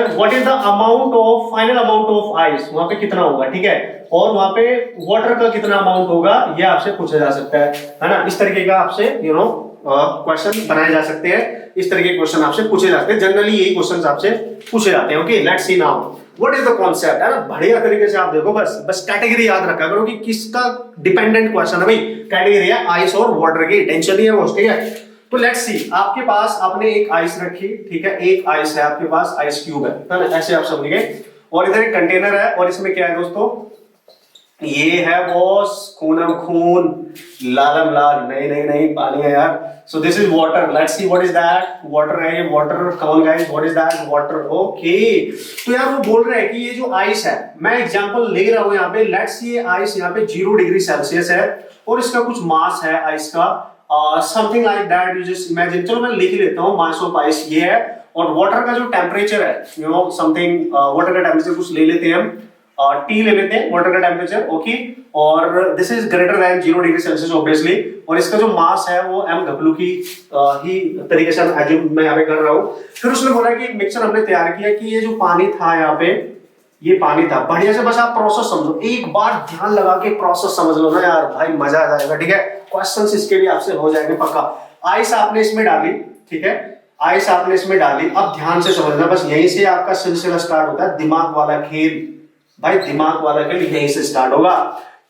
what is the amount of, final amount of ice, वहां पे कितना होगा, ठीक है, और वहां पे वाटर का कितना अमाउंट होगा, ये आपसे पूछा जा सकता है ना। इस तरीके का आपसे यू नो क्वेश्चन बनाए जा सकते हैं, इस तरह के क्वेश्चन आपसे पूछे जाते हैं। जनरली यही क्वेश्चंस आपसे पूछे जाते हैं। Okay, let's see now what is the concept, है ना। बढ़िया तरीके से आप देखो, बस कैटेगरी याद रखा करो कि किसका डिपेंडेंट क्वेश्चन है भाई, कैटेगरी है आइस और वाटर की, टेंशन नहीं है वो, ठीक है। तो लेट्स सी, आपके पास आपने एक आइस रखी, ठीक है, एक आइस है आपके पास, आइस क्यूब है ना, ऐसे आप समझिए, और इधर एक कंटेनर है और इसमें क्या है दोस्तों, ये है बॉस खूनम खून, लालम लाल, नहीं नहीं नहीं पानी है यार। सो this is water, let's see what is that, water है ये, water, come on guys, what is that, water. Okay, तो यार वो बोल रहे हैं कि ये जो आइस है, मैं एग्जांपल ले रहा हूं यहाँ पे, लेट्स सी ये आइस यहाँ पे 0 डिग्री सेल्सियस है और इसका कुछ मास है आइस का, something like that, you just imagine. चलो मैं लिख लेता हूँ, मास ऑफ आइस ये है, और वाटर का जो टेम्परेचर है, यू नो समथिंग, वाटर का टेम्परेचर कुछ ले लेते हैं हम, टी ले लेते हैं वाटर का टेम्परेचर। ओके, और this is greater than 0 degree Celsius obviously, और इसका जो मास है वो m डब्ल्यू की ही तरीके से मैं यहाँ पे कर रहा हूँ। फिर उसने बोला कि एक मिक्सचर हमने तैयार किया कि ये जो पानी था यहाँ पे, ये पानी था, बढ़िया से बस आप प्रोसेस समझो, एक बार ध्यान लगा के प्रोसेस समझ लो ना यार भाई, मजा आ जाएगा, ठीक है। क्वेश्चंस इसके भी आपसे हो जाएंगे पक्का। आइस आपने इसमें डाली, ठीक है, आइस आपने इसमें डाली, अब ध्यान से समझना, बस यहीं से आपका सिलसिला स्टार्ट होता है, दिमाग वाला खेल भाई, दिमाग वाला खेल यहीं से स्टार्ट होगा।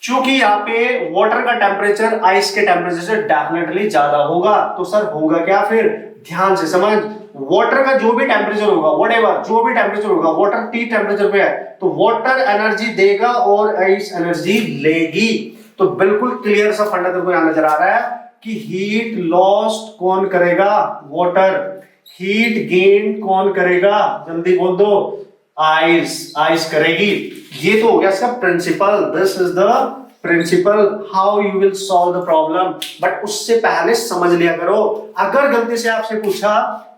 क्योंकि यहाँ पे वाटर का टेम्परेचर आइस के टेम्परेचर से डेफिनेटली ज्यादा होगा, तो सर होगा क्या, फिर ध्यान से समझ, वाटर का जो भी टेम्परेचर होगा, व्हाटएवर जो भी टेम्परेचर होगा, वाटर टी टेम्परेचर पे है तो वाटर एनर्जी देगा और आइस एनर्जी लेगी। तो बिल्कुल क्लियर सा फंडा तेरे को यहां नजर आ रहा है कि हीट लॉस्ट कौन करेगा, वाटर, हीट गेन कौन करेगा, जल्दी बोल दो, आइस करेगी। ये तो हो गया इसका principle, this is the principle how you will solve the problem. But उससे पहले समझ लिया करो, अगर गलती से आपसे पूछा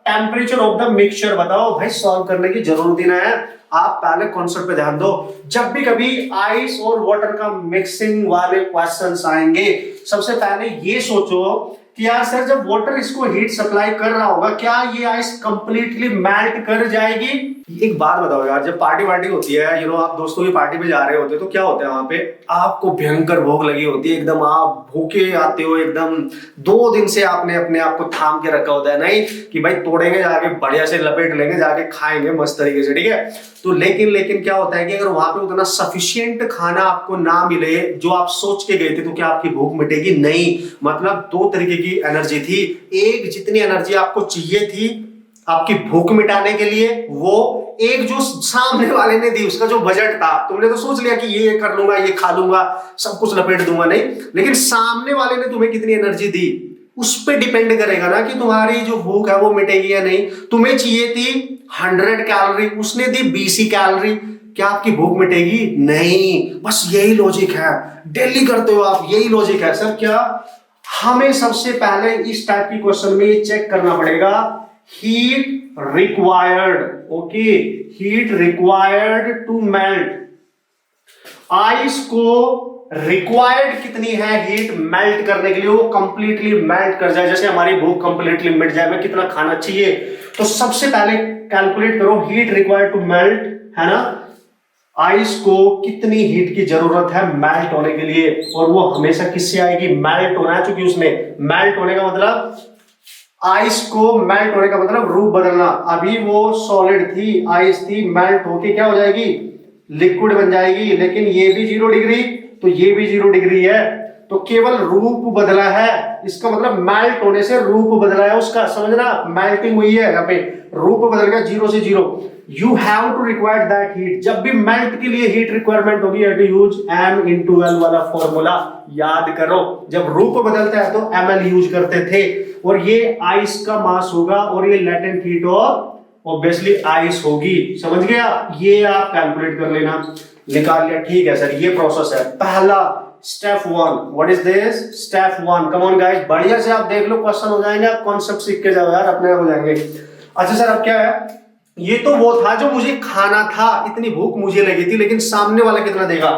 टेम्परेचर ऑफ द मिक्सचर बताओ। भाई सॉल्व करने की जरूरत ही ना है, आप पहले कॉन्सेप्ट पे ध्यान दो। जब भी कभी आइस और वाटर का मिक्सिंग वाले क्वेश्चंस आएंगे, सबसे पहले ये सोचो कि यार सर जब वाटर इसको हीट सप्लाई कर रहा होगा, क्या ये आइस कंप्लीटली मेल्ट कर जाएगी? एक बात बताओ यार, जब पार्टी वार्टी होती है, आप दोस्तों की पार्टी पे जा रहे होते हो, तो क्या होता है वहां पे, आपको भयंकर भूख लगी होती है, एकदम आप भूखे आते हो, एकदम 2 दिन से आपने अपने आप को थाम के रखा होता है, नहीं कि भाई तोड़ेंगे जाके, बढ़िया से लपेट लेंगे, जाके खाएंगे मस्त तरीके से, ठीक है। तो लेकिन क्या होता है कि अगर वहां पे उतना सफिशिएंट खाना आपको ना मिले जो आप सोच के गए थे, तो क्या आपकी भूख मिटेगी? नहीं। मतलब 2 तरीके की एनर्जी थी। एक, जितनी एनर्जी आपको चाहिए थी आपकी भूख मिटाने के लिए, वो एक जो सामने वाले ने दी, उसका जो बजट था, तुमने तो सोच लिया कि ये कर लूंगा, ये खा लूंगा, सब कुछ लपेट दूंगा, नहीं, लेकिन सामने वाले ने तुम्हें कितनी एनर्जी दी, उस पे डिपेंड करेगा ना कि तुम्हारी जो भूख है वो मिटेगी या नहीं। तुम्हें चाहिए थी 100 कैलोरी, उसने दी 20 कैलोरी, क्या आपकी भूख मिटेगी? नहीं। बस यही लॉजिक है, डेली करते हो आप, यही लॉजिक है सर। क्या हमें सबसे पहले इस टाइप की क्वेश्चन में ये चेक करना पड़ेगा, heat required, okay, heat required to melt, ice को रिक्वायर्ड कितनी है हीट मेल्ट करने के लिए, वो कंप्लीटली मेल्ट कर जाए, जैसे हमारी भूख कंप्लीटली मिट जाए, हमें कितना खाना चाहिए। तो सबसे पहले कैलकुलेट करो हीट रिक्वायर्ड टू मेल्ट, है ना, आइस को कितनी हीट की जरूरत है मेल्ट होने के लिए, और वो हमेशा किससे आएगी? मेल्ट होना है, क्योंकि उसने मेल्ट होने का मतलब, आइस को मेल्ट होने का मतलब रूप बदलना। अभी वो सॉलिड थी, आइस थी, मेल्ट होके क्या हो जाएगी? लिक्विड बन जाएगी। लेकिन ये भी 0 डिग्री, तो ये भी 0 डिग्री है, तो केवल रूप बदला है, इसका मतलब मेल्ट होने से रूप बदला है उसका, समझना, मेल्टिंग हुई है, यहाँ पे रूप बदल गया 0 से 0। You have to require that heat. जब भी मेल्ट के लिए हीट रिक्वायरमेंट होगी, you use m into l वाला फॉर्मूला याद करो। जब रूप बदलता है तो ml यूज करते थे, और ये आइस का मास होगा, और ये लेटेंट हीट और ऑब्वियसली आइस होगी, समझ गया? ये आप कैलकुलेट कर लेना, निकाल लिया, ठीक है सर, ये प्रोसेस है। पहला step 1, what is this? Step 1, come on guys, बढ़िया से आप देख लो, क्वेश्चन हो जाएंगे, आप कॉन्सेप्ट सीख के जाओ यार, अपने हो जाएंगे। अच्छा सर अब क्या है? ये तो वो था जो मुझे खाना था, इतनी भूख मुझे लगी थी, लेकिन सामने वाला कितना देगा?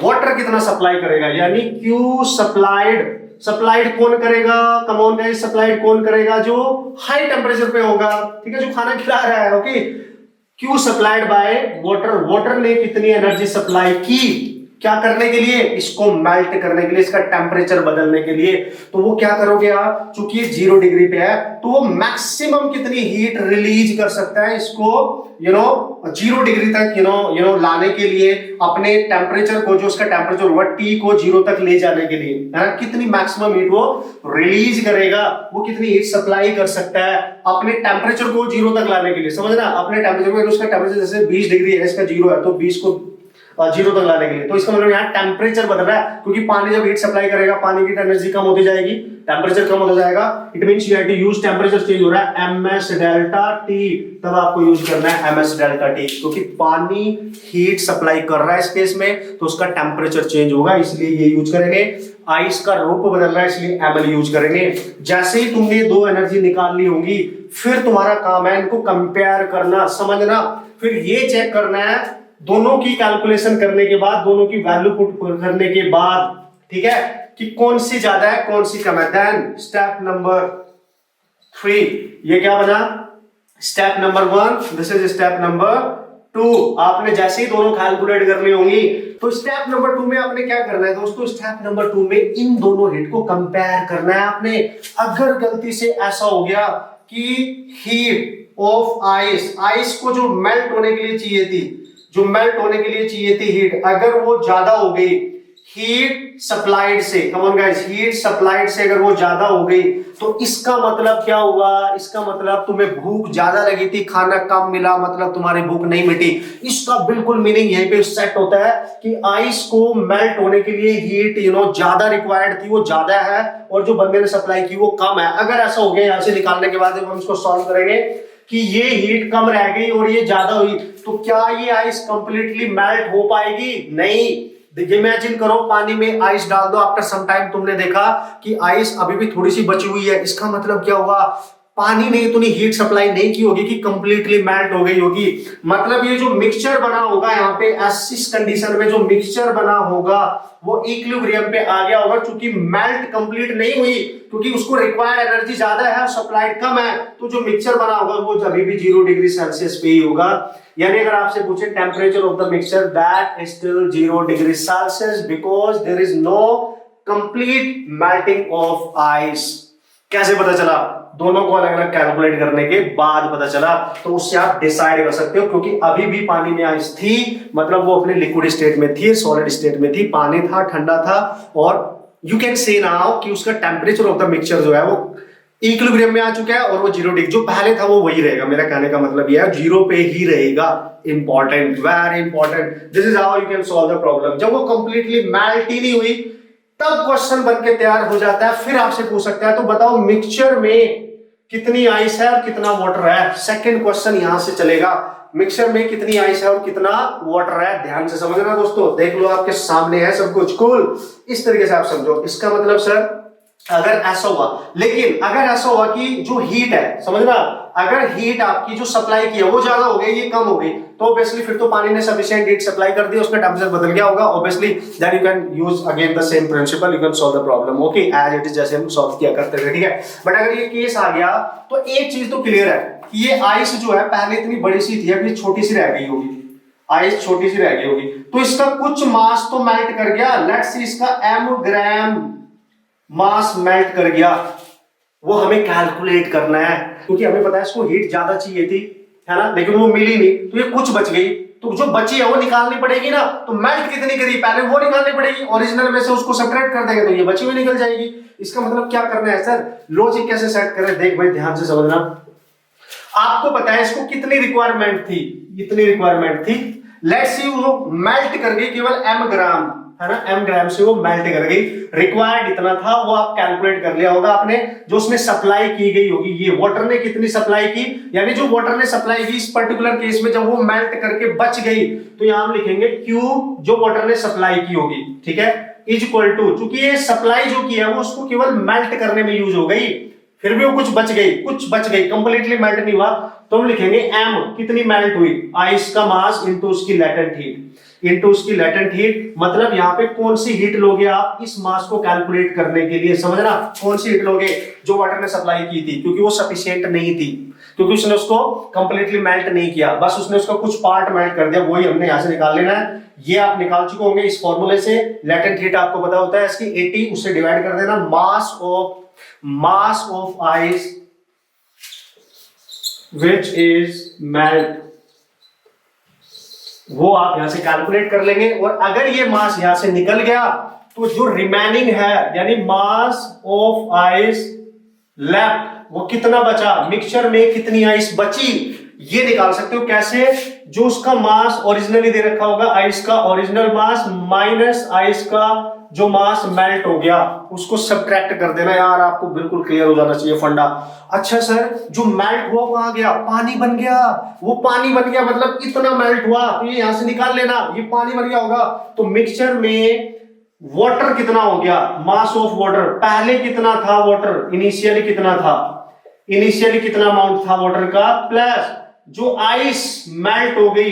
वाटर कितना सप्लाई करेगा, यानी क्यू सप्लाइड। सप्लाइड कौन करेगा? कम ऑन गाइस, सप्लाइड कौन करेगा? जो हाई टेम्परेचर पे होगा, ठीक है, जो खाना खिला रहा है, okay. Q supplied by water, water ने कितनी एनर्जी सप्लाई की, क्या करने के लिए? इसको मेल्ट करने के लिए, इसका टेम्परेचर बदलने के लिए। तो वो क्या करोगे आप, चूंकि ये 0 डिग्री पे है, तो वो मैक्सिमम कितनी हीट रिलीज कर सकता है इसको 0 डिग्री तक लाने के लिए, अपने टेम्परेचर को, जो उसका टेम्परेचर होगा T को 0 तक ले जाने के लिए, है ना, कितनी मैक्सिमम हीट वो रिलीज करेगा, वो कितनी हीट सप्लाई कर सकता है अपने टेम्परेचर को 0 तक लाने के लिए, समझना, अपने टेम्परेचर को, उसका टेम्परेचर जैसे 20 डिग्री है, इसका 0 है, तो 20 को 0 तक लाने के लिए। तो इसका मतलब यहाँ टेम्परेचर बदल रहा है, क्योंकि पानी जब हीट सप्लाई करेगा, पानी की एनर्जी कम होती जाएगी, टेम्परेचर कम होता जाएगा, it means you have to use, temperature change हो रहा है, ms डेल्टा t, तब आपको यूज करना है ms डेल्टा t, क्योंकि पानी हीट सप्लाई कर रहा है स्पेस में, तो उसका टेम्परेचर चेंज होगा, इसलिए ये यूज करेंगे। आइस का रूप बदल रहा है, इसलिए ml यूज करेंगे। जैसे ही तुमने 2 एनर्जी निकाल ली होंगी, फिर तुम्हारा काम है इनको कंपेयर करना, समझना, फिर ये चेक करना है, दोनों की कैलकुलेशन करने के बाद, दोनों की वैल्यू पुट करने के बाद, ठीक है, कि कौन सी ज्यादा है कौन सी कम है। देन स्टेप नंबर 3, ये क्या बना? Step number 1, this is step number 2। आपने जैसे ही दोनों कैलकुलेट कर ली होंगी, तो स्टेप नंबर 2 में आपने क्या करना है दोस्तों? स्टेप नंबर 2 में इन दोनों हीट को कंपेयर करना है आपने। अगर गलती से ऐसा हो गया कि हीट ऑफ आइस, आइस को जो मेल्ट होने के लिए चाहिए थी, जो मेल्ट होने के लिए चाहिए थी हीट, अगर वो ज्यादा हो गई हीट सप्लाइड से, come on guys, heat supplied से अगर वो ज्यादा हो गई, तो इसका मतलब क्या हुआ? इसका मतलब तुम्हें भूख ज्यादा लगी थी, खाना कम मिला, मतलब तुम्हारी भूख नहीं मिटी। इसका बिल्कुल मीनिंग यहीं पे सेट होता है कि आइस को मेल्ट होने के लिए हीट ज्यादा रिक्वायर्ड थी, वो ज्यादा है, और जो बंदे ने सप्लाई की वो कम है। अगर ऐसा हो गया, यहां से निकालने के बाद जब हम इसको सॉल्व करेंगे कि ये हीट कम रह गई और ये ज्यादा हुई, तो क्या ये आइस कंप्लीटली मेल्ट हो पाएगी? नहीं। इमेजिन करो, पानी में आइस डाल दो, आफ्टर सम टाइम तुमने देखा कि आइस अभी भी थोड़ी सी बची हुई है, इसका मतलब क्या हुआ? पानी ने इतनी हीट सप्लाई नहीं की होगी कि कंप्लीटली मेल्ट हो गई होगी। मतलब ये जो मिक्सचर बना होगा यहाँ पे इस कंडीशन में जो मिक्सचर बना होगा वो इक्विलिब्रियम पे आ गया होगा, क्योंकि मेल्ट कंप्लीट नहीं हुई, क्योंकि उसको रिक्वायर्ड एनर्जी ज्यादा है और सप्लाइड कम है। तो जो मिक्सचर बना होगा वो अभी भी 0 डिग्री सेल्सियस पे ही होगा। यानी अगर आपसे पूछे temperature of the mixture, that is still 0 degree Celsius because there is no complete melting of ice. कैसे पता चला? दोनों को अलग अलग कैलकुलेट करने के बाद पता चला। तो उससे आप डिसाइड कर सकते हो, क्योंकि अभी भी पानी में आइस थी, मतलब वो अपने लिक्विड स्टेट में थी, सॉलिड स्टेट में थी, पानी था, ठंडा था। और यू कैन से नाउ कि उसका टेम्परेचर ऑफ द मिक्सचर जो है वो इक्विलिब्रियम में आ चुका है और वो 0 डिग्री जो पहले था वो वही रहेगा। मेरा कहने का मतलब यह है 0 पे ही रहेगा। Important, very important. This is how you can solve the problem. जब वो कंप्लीटली मेल्ट ही नहीं हुई तब क्वेश्चन बन के तैयार हो जाता है। फिर आपसे पूछ सकता है तो बताओ मिक्सचर में कितनी आइस है और कितना वाटर है। सेकंड क्वेश्चन यहां से चलेगा, मिक्सचर में कितनी आइस है और कितना वाटर है। ध्यान से समझना दोस्तों, देख लो आपके सामने है सब कुछ। कूल, इस तरीके से आप समझो। इसका मतलब सर अगर ऐसा हुआ, लेकिन अगर ऐसा हुआ कि जो हीट है, समझना, अगर हीट आपकी जो सप्लाई की है वो ज्यादा हो गई, ये कम हो गई, तो ऑब्वियसली फिर तो पानी ने सफिशिएंट हीट सप्लाई कर दी, उसका टेंपरेचर बदल गया होगा। Obviously then you can use again the same principle, you can solve the problem okay as it is, जैसे हम सॉल्व किया करते थे, ठीक है। बट अगर ये केस आ गया तो एक चीज तो क्लियर है कि ये आइस जो है पहले इतनी बड़ी सी थी, अभी छोटी सी रह गई होगी, आइस छोटी सी रह गई होगी, तो इसका कुछ मास तो मेल्ट कर गया। लेट्स सी इसका m ग्राम मास मेल्ट कर गया, वो हमें कैलकुलेट करना है, क्योंकि हमें पता है इसको हीट ज्यादा चाहिए थी, है ना, लेकिन वो मिली नहीं, तो ये कुछ बच गई, तो जो बची है वो निकालनी पड़ेगी ना। तो मेल्ट कितनी करी पहले वो निकालनी पड़ेगी, ओरिजिनल में से उसको सेपरेट कर देंगे तो ये बची हुई निकल जाएगी। इसका मतलब क्या करना है सर, लॉजिक कैसे सेट करें, देख भाई ध्यान से समझना। आपको पता है इसको कितनी रिक्वायरमेंट थी, इतनी रिक्वायरमेंट थी। लेट्स सी वो मेल्ट कर गई केवल m ग्राम, है ना, m ग्राम से वो मेल्ट कर गई, रिक्वायर्ड इतना था, वो आप कैलकुलेट कर लिया होगा आपने, जो उसमें सप्लाई की गई होगी। ये वाटर ने कितनी सप्लाई की, यानी जो वाटर ने सप्लाई की इस पर्टिकुलर केस में जब वो मेल्ट करके बच गई, तो यहां हम लिखेंगे Q जो वाटर ने सप्लाई की होगी, ठीक है, इज इक्वल टू, चूंकि ये सप्लाई जो की है वो उसको केवल मेल्ट करने में यूज हो गई, फिर भी वो कुछ बच गई, कंप्लीटली मेल्ट नहीं हुआ, तो हम लिखेंगे m कितनी मेल्ट हुई, आइस का मास इनटू उसकी लेटेंट हीट, इनटू उसकी लेटेंट हीट। मतलब यहाँ पे कौन सी हीट लोगे आप इस मास को कैलकुलेट करने के लिए, समझना, कौन सी हीट लोगे, जो वाटर ने सप्लाई की थी, क्योंकि वो सफिशिएंट नहीं थी, क्योंकि उसने उसको कंप्लीटली मेल्ट नहीं किया, बस उसने उसका कुछ पार्ट मेल्ट कर दिया, वही हमने यहाँ से निकाल लेना है। ये आप निकाल चुके होंगे इस फॉर्मूले से। लेटेंट हीट आपको पता होता है इसकी 80, उससे डिवाइड कर देना, मास of ice which is melt, वो आप यहां से कैलकुलेट कर लेंगे। और अगर ये मास यहां से निकल गया तो जो रिमेनिंग है, यानी मास ऑफ आइस लेफ्ट, वो कितना बचा, मिक्सचर में कितनी आइस बची, ये निकाल सकते हो। कैसे, जो उसका मास ओरिजिनली दे रखा होगा, आइस का ओरिजिनल मास माइनस आइस का जो मास मेल्ट हो गया, उसको सब्ट्रैक्ट कर देना। यार आपको बिल्कुल क्लियर हो जाना चाहिए फंडा। अच्छा सर, जो मेल्ट हुआ कहां गया, पानी बन गया, वो पानी बन गया, मतलब इतना मेल्ट हुआ, तो ये यहां से निकाल लेना, ये पानी बन गया होगा। तो मिक्सचर में वाटर कितना हो गया, मास ऑफ वाटर, पहले कितना था वाटर, इनिशियली कितना था, इनिशियली कितना अमाउंट था वाटर का, प्लस जो आइस मेल्ट हो गई,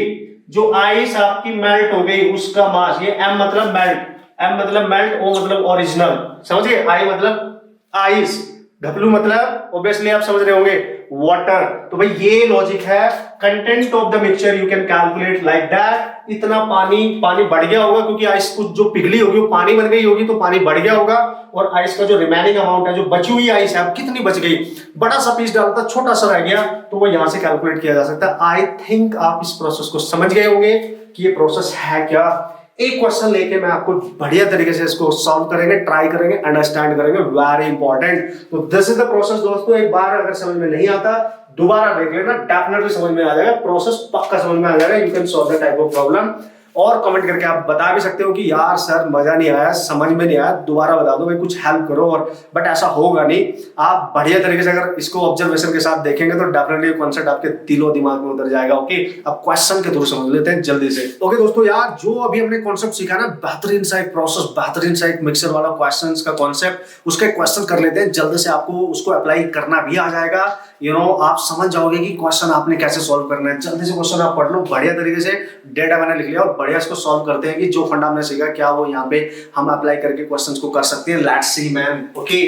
जो आइस आपकी मेल्ट हो गई उसका मास, ये m मतलब मेल्ट, m मतलब मेल्ट, o मतलब ओरिजिनल, समझिए, I मतलब आइस, W मतलब ऑब्वियसली आप समझ रहे होंगे वाटर। तो भाई ये लॉजिक है, content of the mixture you can calculate like that. इतना पानी बढ़ गया होगा, क्योंकि आइस कुछ जो पिघली होगी वो पानी बन गई होगी, तो पानी बढ़ गया होगा। और आइस का जो रिमेनिंग अमाउंट है, जो बची हुई आइस है, कितनी बच गई, बड़ा सा पीस डालता, छोटा सा रह गया, तो वो यहां से कैलकुलेट किया जा सकता है। आई थिंक आप इस प्रोसेस को समझ गए होंगे कि ये प्रोसेस है क्या। एक क्वेश्चन लेके मैं आपको बढ़िया तरीके से इसको सॉल्व करेंगे, ट्राई करेंगे, अंडरस्टैंड करेंगे, वेरी इंपॉर्टेंट। तो दिस इज द प्रोसेस दोस्तों। एक बार अगर समझ में नहीं आता दोबारा देख लेना, डेफिनेटली समझ में आ जाएगा, प्रोसेस पक्का समझ में आ जाएगा, you can solve the type of problem. और कमेंट करके आप बता भी सकते हो कि यार सर मजा नहीं आया, समझ में नहीं आया, दोबारा बता दो भाई, कुछ हेल्प करो। और बट ऐसा होगा नहीं, आप बढ़िया तरीके से अगर इसको ऑब्जर्वेशन के साथ देखेंगे तो डेफिनेटली कॉन्सेप्ट आपके दिलो दिमाग में उतर जाएगा। ओके, अब क्वेश्चन के थ्रू समझ लेते हैं जल्दी से। ओके दोस्तों, यार जो अभी हमने कॉन्सेप्ट सीखा ना, बेहतरीन सा एक प्रोसेस, बेहतरीन सा एक मिक्सर वाला क्वेश्चन का कॉन्सेप्ट, उसके क्वेश्चन कर लेते हैं जल्दी से, आपको उसको अप्लाई करना भी आ जाएगा। आप समझ जाओगे कि क्वेश्चन आपने कैसे सॉल्व करना है। जल्दी से क्वेश्चन आप पढ़ लो बढ़िया तरीके से, डेटा मैंने लिख लिया और बढ़िया इसको सॉल्व करते हैं कि जो फंडा हमने सीखा क्या वो यहाँ पे हम अप्लाई करके क्वेश्चंस को कर सकते हैं। Let's see man. Okay,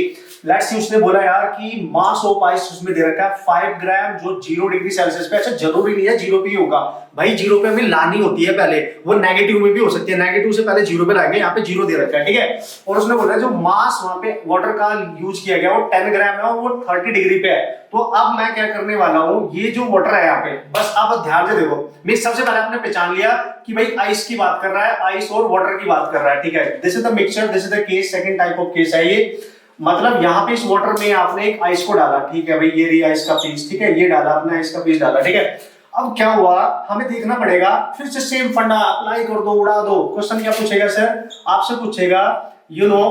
let's see. उसने बोला यार कि मास ऑफ आइस उसमें दे रखा है 5 ग्राम, जो 0 डिग्री सेल्सियस पे। अच्छा, जरूरी नहीं है 0 पे ही होगा भाई, 0 पे हमें लानी होती है पहले, वो नेगेटिव में भी हो सकती है, नेगेटिव से पहले 0 पे लाएंगे, यहाँ पे 0 दे रखा है, ठीक है। और उसने बोला जो मास वहां पे वाटर का यूज किया गया वो 10 ग्राम है और वो 30 डिग्री पे है। तो अब मैं क्या करने वाला हूँ, ये जो वाटर है यहाँ पे, बस आप ध्यान से देखो, मैं सबसे पहले आपने पहचान लिया कि भाई आइस की बात कर रहा है, आइस और वाटर की बात कर रहा है, ठीक है। This is the mixture, this is the case, second type of case है ये। मतलब यहाँ पे इस वाटर में आपने एक आइस को डाला, ठीक है भाई, ये रही आइस का पीस, ठीक है, ये डाला आपने आइस का पीस डाला, ठीक है। अब क्या हुआ, हमें देखना पड़ेगा, फिर से सेम फंडा अप्लाई कर दो, उड़ा दो। क्वेश्चन क्या पूछेगा सर, आपसे पूछेगा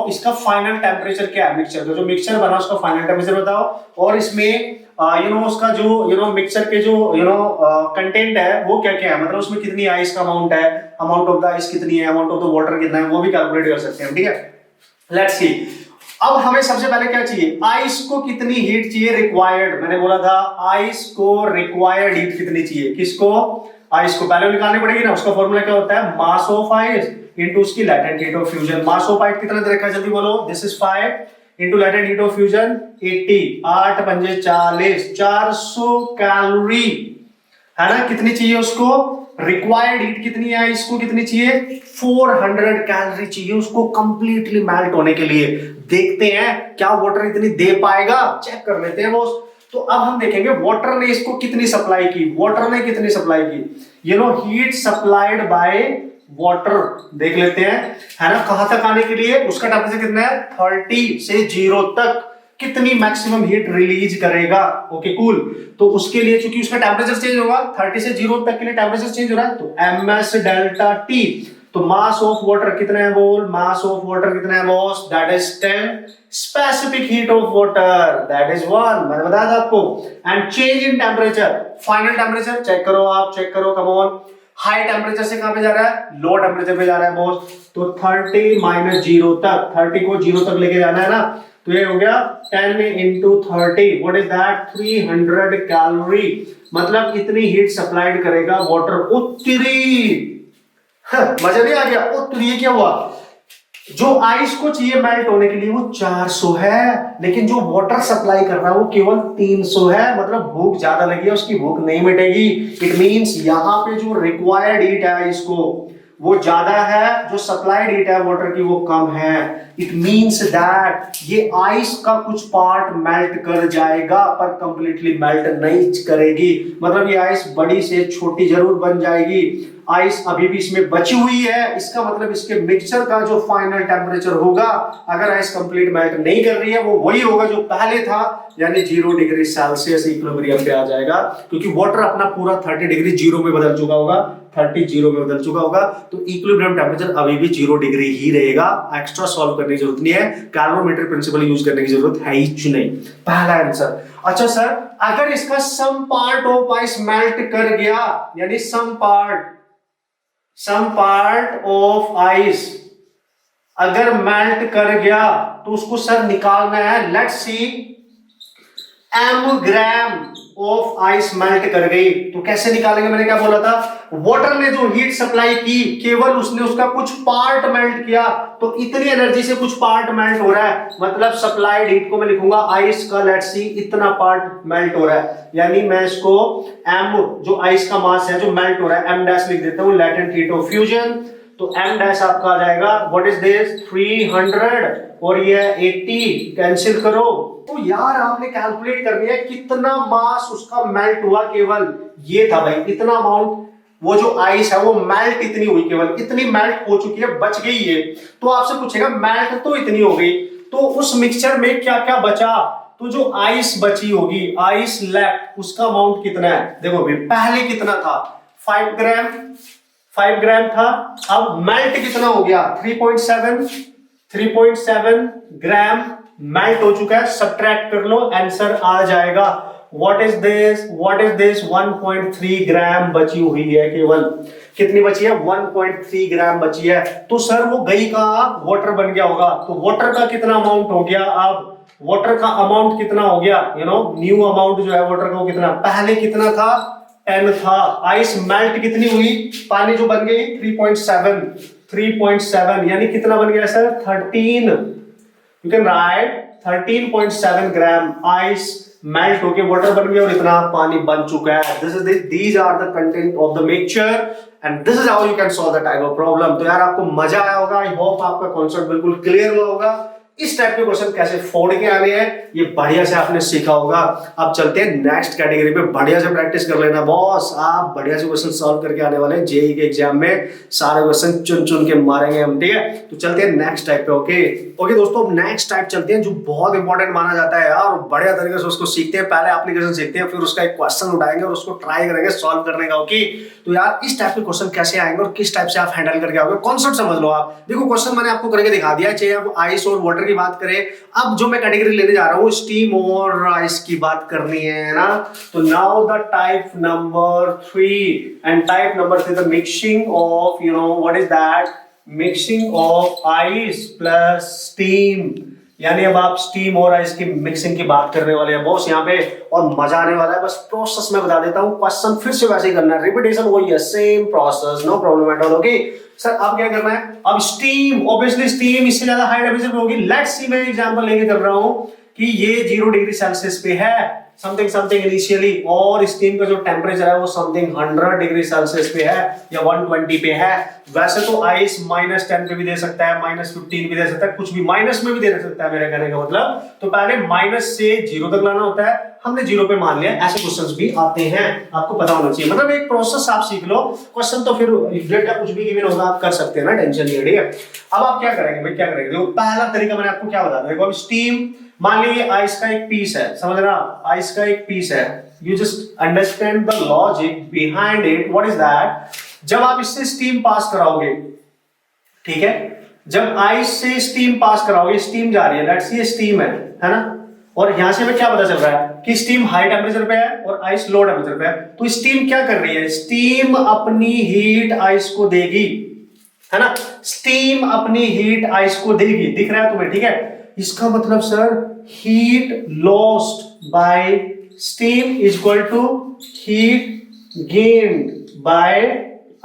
इसका फाइनल टेम्परेचर क्या है मिक्सचर का, जो मिक्सचर बना उसका फाइनल टेम्परेचर बताओ, और इसमें उसका जो मिक्सचर के जो कंटेंट है वो क्या क्या है, मतलब उसमें कितनी आइस का अमाउंट है, अमाउंट ऑफ द आइस कितनी है, अमाउंट ऑफ द वाटर कितना है, वो भी कैलकुलेट कर सकते हैं, ठीक है। लेट्स सी। अब हमें सबसे पहले क्या चाहिए, आइस को कितनी हीट चाहिए रिक्वायर्ड। मैंने बोला था आइस को रिक्वायर्ड हीट कितनी चाहिए, किसको, आइस को। पहले निकालनी पड़ेगी ना, उसका फॉर्मूला क्या होता है, मास ऑफ आइस इनटू उसकी latent heat of fusion. Mass of ice कितना दे रखा है, जल्दी बोलो, this is 5 into latent heat of fusion 80, 8 पंजे 40, 400 कैलोरी है ना, कितनी चाहिए उसको, रिक्वायर्ड हीट कितनी है, इसको कितनी चाहिए, 400 कैलोरी चाहिए उसको कंप्लीटली मेल्ट होने के लिए। देखते हैं क्या वाटर इतनी दे पाएगा, चेक कर लेते हैं बॉस। तो अब हम देखेंगे वाटर ने इसको कितनी सप्लाई की, वाटर ने कितनी सप्लाई की, हीट सप्लाइड बाय वाटर, देख लेते हैं, है ना, कहां तक आने के लिए, उसका टेम्परेचर कितना है 30 से 0 तक, कितनी मैक्सिमम हीट रिलीज करेगा। Okay cool. तो उसके लिए चूंकि उसका टेम्परेचर चेंज होगा, 30 से 0 तक के लिए टेम्परेचर चेंज हो रहा है, तो ms डेल्टा टी। तो मास ऑफ वाटर कितना है बोल, मास ऑफ वाटर कितना है boss, that is 10, specific heat of water that is 1, मैंने बताया था आपको। And change in temperature, final temperature check करो, आप चेक करो, कम ऑन, हाई टेम्परेचर से कहां पे जा रहा है, लो टेम्परेचर पे जा रहा है बॉस। तो 30 माइनस 0 तक, 30 को 0 तक लेके जाना है ना, तो ये हो गया 10 into 30, what is that, 300 calorie, मतलब इतनी हीट सप्लाइड करेगा वाटर। उत्तरी मजा नहीं आ गया, उत्तरी क्या हुआ, जो आइस को चाहिए मेल्ट होने के लिए वो 400 है, लेकिन जो वाटर सप्लाई कर रहा है वो केवल 300 है, मतलब भूख ज्यादा लगी है, उसकी भूख नहीं मिटेगी। इट मींस यहाँ पे जो रिक्वायर्ड हीट है आइस को वो ज्यादा है, जो सप्लाइड हीट है वाटर की वो कम है। इट मींस दैट ये आइस का कुछ पार्ट मेल्ट कर जाएगा पर कंप्लीटली मेल्ट नहीं करेगी, मतलब ये आइस बड़ी से छोटी जरूर बन जाएगी, आइस अभी भी इसमें बची हुई है। इसका मतलब इसके मिक्सचर का जो फाइनल टेम्परेचर होगा, अगर आइस कंप्लीट मेल्ट नहीं कर रही है, वो वही होगा जो पहले था, यानी 0 डिग्री सेल्सियस इक्विलिब्रियम पे आ जाएगा, क्योंकि वाटर अपना पूरा 30 डिग्री 0 में बदल चुका होगा, 30 0 में बदल चुका होगा, तो इक्विलिब्रियम टेम्परेचर अभी भी 0 डिग्री ही रहेगा। एक्स्ट्रा सॉल्व करने की जरूरत नहीं है, कैलोरीमीटर प्रिंसिपल यूज करने की जरूरत है ही नहीं। पहला आंसर। अच्छा सर, अगर इसका some part of ice melt कर गया, यानी सम पार्ट ऑफ आइस अगर मेल्ट कर गया, तो उसको सर निकालना है। Let's see, m gram of ice melt कर गई, तो कैसे निकालेंगे, मैंने क्या बोला था, वाटर ने जो हीट सप्लाई की केवल उसने उसका कुछ पार्ट मेल्ट किया, तो इतनी एनर्जी से कुछ पार्ट मेल्ट हो रहा है, मतलब सप्लाइड हीट को मैं लिखूंगा आइस का, लेट्स सी, इतना पार्ट मेल्ट हो रहा है, यानी मैं इसको m जो आइस का मास है जो मेल्ट हो रहा है m डैश लिख देता हूं, लेटेंट हीट ऑफ फ्यूजन। तो m डैश आपका आ जाएगा, व्हाट इज दिस, 300 और ये 80, कैंसिल करो। तो यार आपने कैलकुलेट करनी है कितना मास उसका मेल्ट हुआ, केवल ये था भाई, इतना अमाउंट, वो जो आइस है वो मेल्ट इतनी हुई, केवल इतनी मेल्ट हो चुकी है, बच गई है। तो आपसे पूछेगा मेल्ट तो इतनी हो गई, तो उस मिक्सचर में क्या क्या बचा, तो जो आइस बची होगी, आइस लेफ्ट, उसका अमाउंट कितना है, देखो भाई पहले कितना था, 5 ग्राम, 5 ग्राम था, अब मेल्ट कितना हो गया 3.7 ग्राम मेल्ट हो चुका है। सब्ट्रैक्ट कर लो, आंसर आ जाएगा। व्हाट इज दिस 1.3 ग्राम बची हुई है, केवल कितनी बची है 1.3 ग्राम बची है। तो सर वो गई का वाटर बन गया होगा, तो वाटर का कितना अमाउंट हो गया, अब वाटर का अमाउंट कितना हो गया, न्यू अमाउंट जो है वाटर का वो कितना, पहले कितना था 10 था। आइस मेल्ट कितनी हुई, पानी जो बन गई 3.7 यानी कितना बन गया sir 13, you can write 13.7 gram ice melt होके वाटर बन गया और इतना पानी बन चुका है। These are the content of the mixture and this is how you can solve the type of problem. तो यार आपको मजा आया होगा, आई होप आपका कॉन्सेप्ट बिल्कुल क्लियर हुआ होगा। इस टाइप के क्वेश्चन कैसे फोड़ के आने हैं ये बढ़िया से आपने सीखा होगा। अब चलते हैं नेक्स्ट कैटेगरी पे, बढ़िया से प्रैक्टिस कर लेना बॉस, आप बढ़िया से क्वेश्चन सॉल्व करके आने वाले हैं जेईई के एग्जाम में, सारे क्वेश्चन चुन चुन के मारेंगे हम, ठीक है। तो चलते हैं नेक्स्ट टाइप पे। ओके दोस्तों, अब नेक्स्ट टाइप चलते हैं जो बहुत इंपॉर्टेंट माना जाता है यार, बढ़िया तरीके से उसको सीखते हैं। पहले एप्लीकेशन सीखते हैं, फिर उसका एक क्वेश्चन उठाएंगे और उसको ट्राई करेंगे सॉल्व करने का। ओके, तो यार इस टाइप के क्वेश्चन कैसे आएंगे और किस टाइप से आप हैंडल करके आओगे, कॉन्सेप्ट समझ लो आप। देखो क्वेश्चन मैंने आपको करके दिखा दिया, चाहे आप आइस और वाटर की बात करें। अब जो मैं कैटेगरी लेने जा रहा हूँ स्टीम और आइस की बात करनी है ना। तो now the type number 3 and type number 3 the mixing of what is that, mixing of ice plus steam. यानी अब आप स्टीम और आइस की मिक्सिंग की बात करने वाले हैं बॉस यहाँ पे, और मजा आने वाला है। बस प्रोसेस में बता देता हूँ, क्वेश्चन फिर से वैसे ही करना है, रिपीटेशन वही है, same process, no problem at all. Okay sir, अब क्या करना है, अब स्टीम, ऑब्वियसली स्टीम इससे ज्यादा हाई टेंपरेचर पे होगी। लेट्स सी, मैं एग्जांपल लेके चल रहा हूं कि ये 0 डिग्री सेल्सियस पे है समथिंग इनिशियली, और स्टीम का जो टेम्परेचर है वो समथिंग 100 डिग्री सेल्सियस पे है या 120 पे है। वैसे तो आइस -10 पे भी दे सकता है, -15 भी दे सकता है, कुछ भी माइनस में भी दे सकता है, मेरे कहने का मतलब। तो पहले माइनस से 0 तक लाना होता है, हमने 0 पे मान लिया। ऐसे क्वेश्चंस भी आते हैं, आपको पता होना चाहिए। मतलब एक प्रोसेस आप सीख लो, क्वेश्चन तो फिर डेटा कुछ भी गिवन होगा, आप कर सकते हैं ना, टेंशन नहीं है, ठीक है। अब आप क्या करेंगे भाई, क्या करेंगे, देखो पहला तरीका मैंने आपको क्या बताया। देखो अब स्टीम, मान लीजिए आइस का एक पीस है, समझ रहा, आइस का एक पीस है, you just understand the logic behind it. What is that, जब आप इससे स्टीम पास कराओगे, ठीक है, जब आइस से स्टीम पास कराओगे, स्टीम जा रही है, लेट्स सी स्टीम है ना, और यहां से हमें क्या पता चल रहा है कि स्टीम हाई टेम्परेचर पे है और आइस लो टेम्परेचर पे है। तो स्टीम क्या कर रही है, स्टीम अपनी हीट आइस को देगी, है ना, स्टीम अपनी हीट आइस को देगी, दिख रहा है तुम्हें, ठीक है। इसका मतलब sir heat lost by steam is equal to heat gained by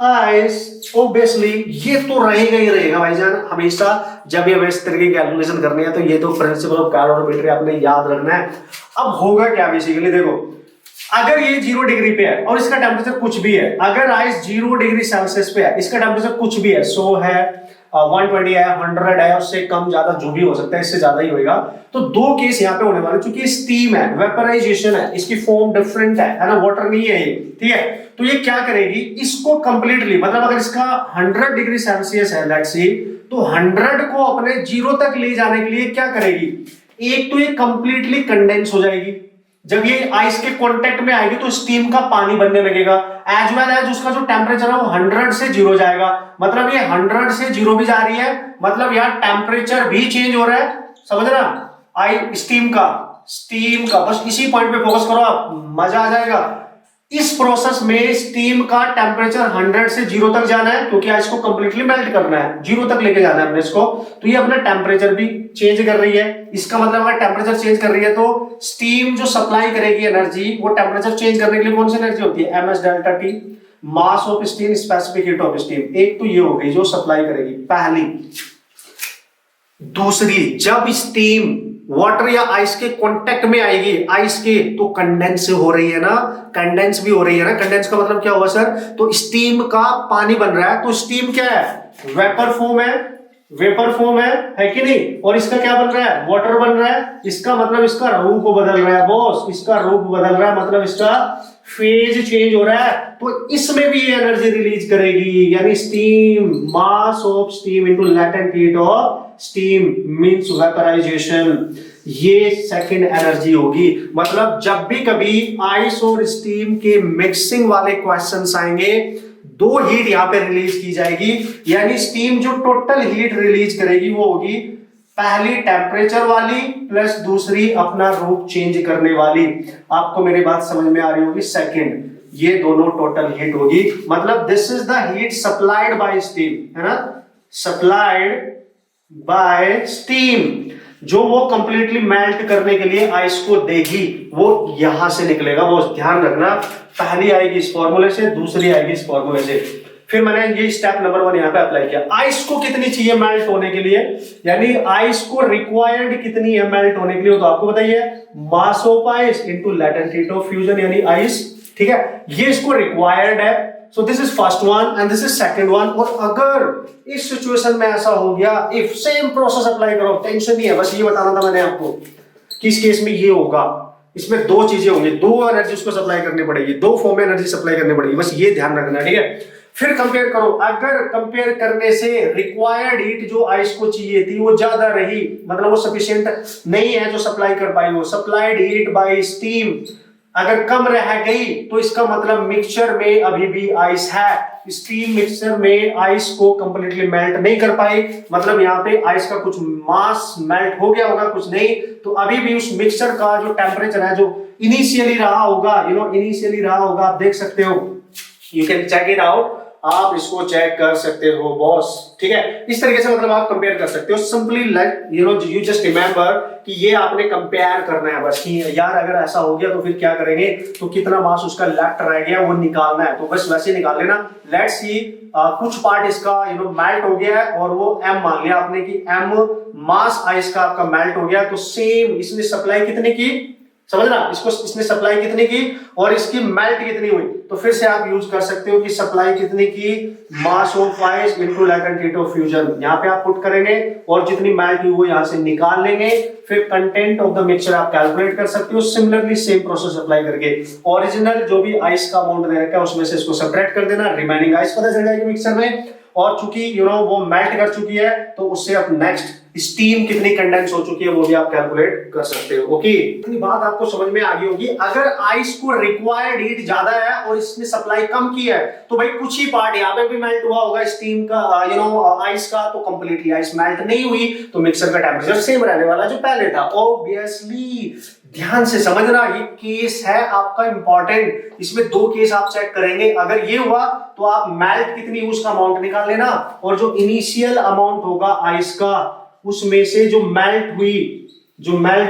ice. Obviously ये तो रहेगा ही रहेगा भाईजान, हमेशा जब ये इस तरह की कैलकुलेशन करनी है तो ये तो प्रिंसिपल ऑफ कैलोरीमेट्री आपने याद रखना है। अब होगा क्या बेसिकली, देखो अगर ये 0 डिग्री पे है और इसका टेम्परेचर कुछ भी है, अगर आइस 0 डिग्री सेल्सियस पे है, इसका टेम्परेचर कुछ भी है, 100 है, 120 है, 100 है, उससे कम ज्यादा जो भी हो सकता है, इससे ज्यादा ही होगा। तो दो केस यहाँ पे होने वाले, क्योंकि स्टीम है, वेपराइजेशन है, इसकी फॉर्म डिफरेंट है ना, वाटर नहीं है ये, ठीक है। तो ये क्या करेगी, इसको कंप्लीटली, मतलब अगर इसका 100 डिग्री सेल्सियस है लेट्स सी, तो 100 को अपने 0 तक ले जाने के लिए क्या करेगी, एक तो ये कंप्लीटली कंडेंस हो जाएगी, जब ये आइस के कांटेक्ट में आएगी तो स्टीम का पानी बनने लगेगा, एज वेल एज उसका जो टेम्परेचर है वो 100 से 0 जाएगा, मतलब ये 100 से 0 भी जा रही है, मतलब यार टेम्परेचर भी चेंज हो रहा है, समझ रहा, स्टीम का बस इसी पॉइंट पे फोकस करो आप, मजा आ जाएगा। इस प्रोसेस में स्टीम का टेम्परेचर 100 से 0 तक जाना है, क्योंकि आइस को कंप्लीटली मेल्ट करना है, 0 तक लेके जाना है हमने इसको। तो ये अपना टेम्परेचर भी चेंज कर रही है, इसका मतलब अगर टेम्परेचर चेंज कर रही है तो स्टीम जो सप्लाई करेगी एनर्जी, वो टेम्परेचर चेंज करने के लिए कौन सी एनर्जी होती है, ms delta T, mass of steam, specific heat of steam. एक तो ये हो गई जो सप्लाई करेगी पहली। दूसरी, जब स्टीम वाटर या आइस के कांटेक्ट में आएगी, आइस के, तो कंडेंस हो रही है ना, कंडेंस भी हो रही है ना। कंडेंस का मतलब क्या हुआ सर, तो स्टीम का पानी बन रहा है, तो स्टीम क्या है, वेपर फॉर्म है कि नहीं, और इसका क्या बन रहा है, वाटर बन रहा है। इसका मतलब इसका रूप बदल रहा है बॉस, इसका रूप बदल रहा है, मतलब इसका फेज चेंज हो रहा है, तो इसमें भी ये एनर्जी रिलीज करेगी, यानी steam, mass of steam into latent heat of steam means vaporisation, ये सेकंड एनर्जी होगी। मतलब जब भी कभी आइस और स्टीम के मिक्सिंग वाले क्वेश्चंस आएंगे, दो हीट यहाँ पे रिलीज की जाएगी, यानी स्टीम जो टोटल हीट रिलीज करेगी वो होगी पहली टेम्परेचर वाली प्लस दूसरी अपना रूप चेंज करने वाली। आपको मेरी बात समझ में आ रही होगी, सेकंड, ये दोनों टोटल हीट होगी। मतलब this is the heat supplied by steam, है ना, सप्लाइड बाय स्टीम, जो वो कंप्लीटली मेल्ट करने के लिए आइस को देगी, वो यहां से निकलेगा। वो ध्यान रखना, पहली आएगी इस फॉर्मूले से, दूसरी आएगी इस फॉर्मूले से। फिर मैंने ये स्टेप नंबर 1 यहां पे अप्लाई किया। आइस को कितनी चाहिए मेल्ट होने के लिए, यानी आइस को रिक्वायर्ड कितनी है मेल्ट होने के लिए, तो आपको बताइए मास of ice into latent heat of fusion, यानी आइस, ठीक है, ये इसको रिक्वायर्ड है। सो this is first one and this is second one. और अगर इस सिचुएशन में ऐसा हो गया, इफ सेम प्रोसेस अप्लाई करो, टेंशन नहीं है, बस ये बताना था मैंने आपको कि इस केस में ये होगा, इसमें दो चीजें होंगी, दो एनर्जी उसको सप्लाई करनी पड़ेगी, दो फॉर्म में एनर्जी सप्लाई करनी पड़ेगी, बस ये ध्यान रखना, ठीक है। फिर कंपेयर करो, अगर कंपेयर करने से रिक्वायर्ड हीट जो आइस को चाहिए थी वो ज्यादा रही, मतलब वो सफिशिएंट नहीं है जो सप्लाई कर पाई, वो सप्लाइड हीट बाय स्टीम अगर कम रह गई, तो इसका मतलब मिक्सचर में अभी भी आइस है, स्टीम मिक्सचर में आइस को कंप्लीटली मेल्ट नहीं कर पाई, मतलब यहाँ पे आइस का कुछ मास मेल्ट हो गया होगा, कुछ नहीं, तो अभी भी उस मिक्सचर का जो टेम्परेचर है, जो इनिशियली रहा होगा, इनिशियली रहा होगा, आप देख सकते हो, you can check it out, आप इसको चेक कर सकते हो बॉस, ठीक है। इस तरीके से मतलब आप कंपेयर कर सकते हो, simply like you just remember कि ये आपने कंपेयर करना है बस, कि यार अगर ऐसा हो गया तो फिर क्या करेंगे, तो कितना मास उसका लेफ्ट रह गया वो निकालना है, तो बस वैसे निकाल लेना। लेट्स सी कुछ पार्ट इसका मेल्ट हो गया है और वो m मान लिया आपने कि m मास आइस का आपका मेल्ट हो गया, तो सेम इसने सप्लाई कितने की, समझ ना, इसको इसने सप्लाई कितनी की और इसकी मेल्ट कितनी हुई, तो फिर से आप यूज कर सकते हो कि सप्लाई कितनी की, मास of ice into latent heat of fusion, यहां पे आप पुट करेंगे और जितनी मेल्ट हुई वो यहां से निकाल लेंगे, फिर कंटेंट ऑफ द मिक्सचर आप कैलकुलेट कर सकते हो, सिमिलरली सेम प्रोसेस अप्लाई करके ओरिजिनल जो भी आइस का अमाउंट दे रखा है उसमें से इसको सब्ट्रैक्ट कर देना, रिमेनिंग आइस पता चल जाएगी मिक्सचर में, और चूंकि वो मेल्ट कर चुकी है तो उससे अब नेक्स्ट स्टीम कितनी कंडेंस हो चुकी है वो भी आप कैलकुलेट कर सकते हो। ओके, इतनी बात आपको समझ में आ गई होगी। अगर आइस को रिक्वायर्ड हीट ज्यादा है और इसने सप्लाई कम की है, तो भाई कुछ ही पार्ट यहाँ पे भी मेल्ट हुआ होगा स्टीम का, आइस का, तो कंप्लीटली आइस मेल्ट नहीं हुई, तो मिक्सर का टेम्परेचर सेम रहने वाला जो पहले था, ऑब्वियसली। ध्यान से समझना, ये केस है आपका इंपॉर्टेंट, इसमें दो केस आप चेक करेंगे, अगर ये हुआ तो आप मेल्ट कितनी उसका अमाउंट निकाल लेना, और जो इनिशियल अमाउंट होगा आइस का उसमें से जो मेल्ट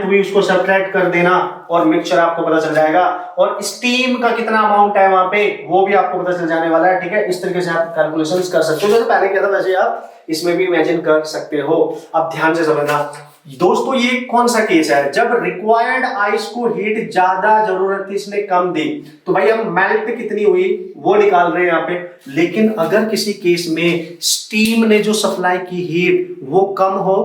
हुई उसको सब्ट्रैक्ट कर देना और मिक्सचर आपको पता चल जाएगा, और स्टीम का कितना अमाउंट है वहां पे वो भी आपको पता चल जाने वाला है, ठीक है। इस तरीके से आप कैलकुलेशंस कर सकते हो, जैसे पहले किया था वैसे आप इसमें भी इमेजिन कर सकते हो। अब ध्यान से समझना दोस्तों, ये कौन सा केस है, जब रिक्वायर्ड आइस को हीट ज्यादा जरूरत थी, इसने कम दी, तो भाई हम मेल्ट कितनी हुई वो निकाल रहे हैं यहाँ पे। लेकिन अगर किसी केस में स्टीम ने जो सप्लाई की हीट वो कम हो,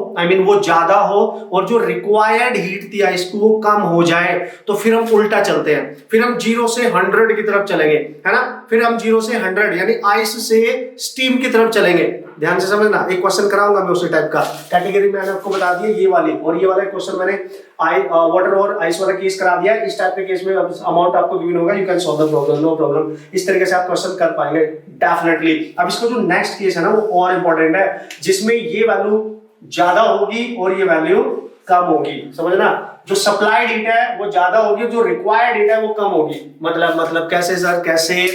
वो ज्यादा हो, और जो रिक्वायर्ड हीट थी आइस को वो कम हो जाए, तो फिर हम उल्टा चलते हैं, फिर हम 0 से 100 की तरफ चलेंगे, है ना, फिर हम 0 से 100 यानी आइस से स्टीम की तरफ चलेंगे। ध्यान से समझना, एक क्वेश्चन कराऊंगा मैं उसी टाइप का, कैटेगरी मैंने आपको बता दिया ये वाली, और ये वाला क्वेश्चन मैंने वाटर और आइस वाला केस करा दिया। इस टाइप के केस में अमाउंट आपको गिवन होगा, you can solve the problem, no problem. इस तरीके से आप क्वेश्चन कर पाएंगे डेफिनेटली। अब इसका जो नेक्स्ट केस है ना वो और इंपॉर्टेंट है, जिसमें ये वैल्यू ज्यादा होगी और ये वैल्यू कम होगी, समझना, जो सप्लाइड हीट है वो ज्यादा होगी, जो रिक्वायर्ड हीट है वो कम होगी। मतलब कैसे सर, कैसे,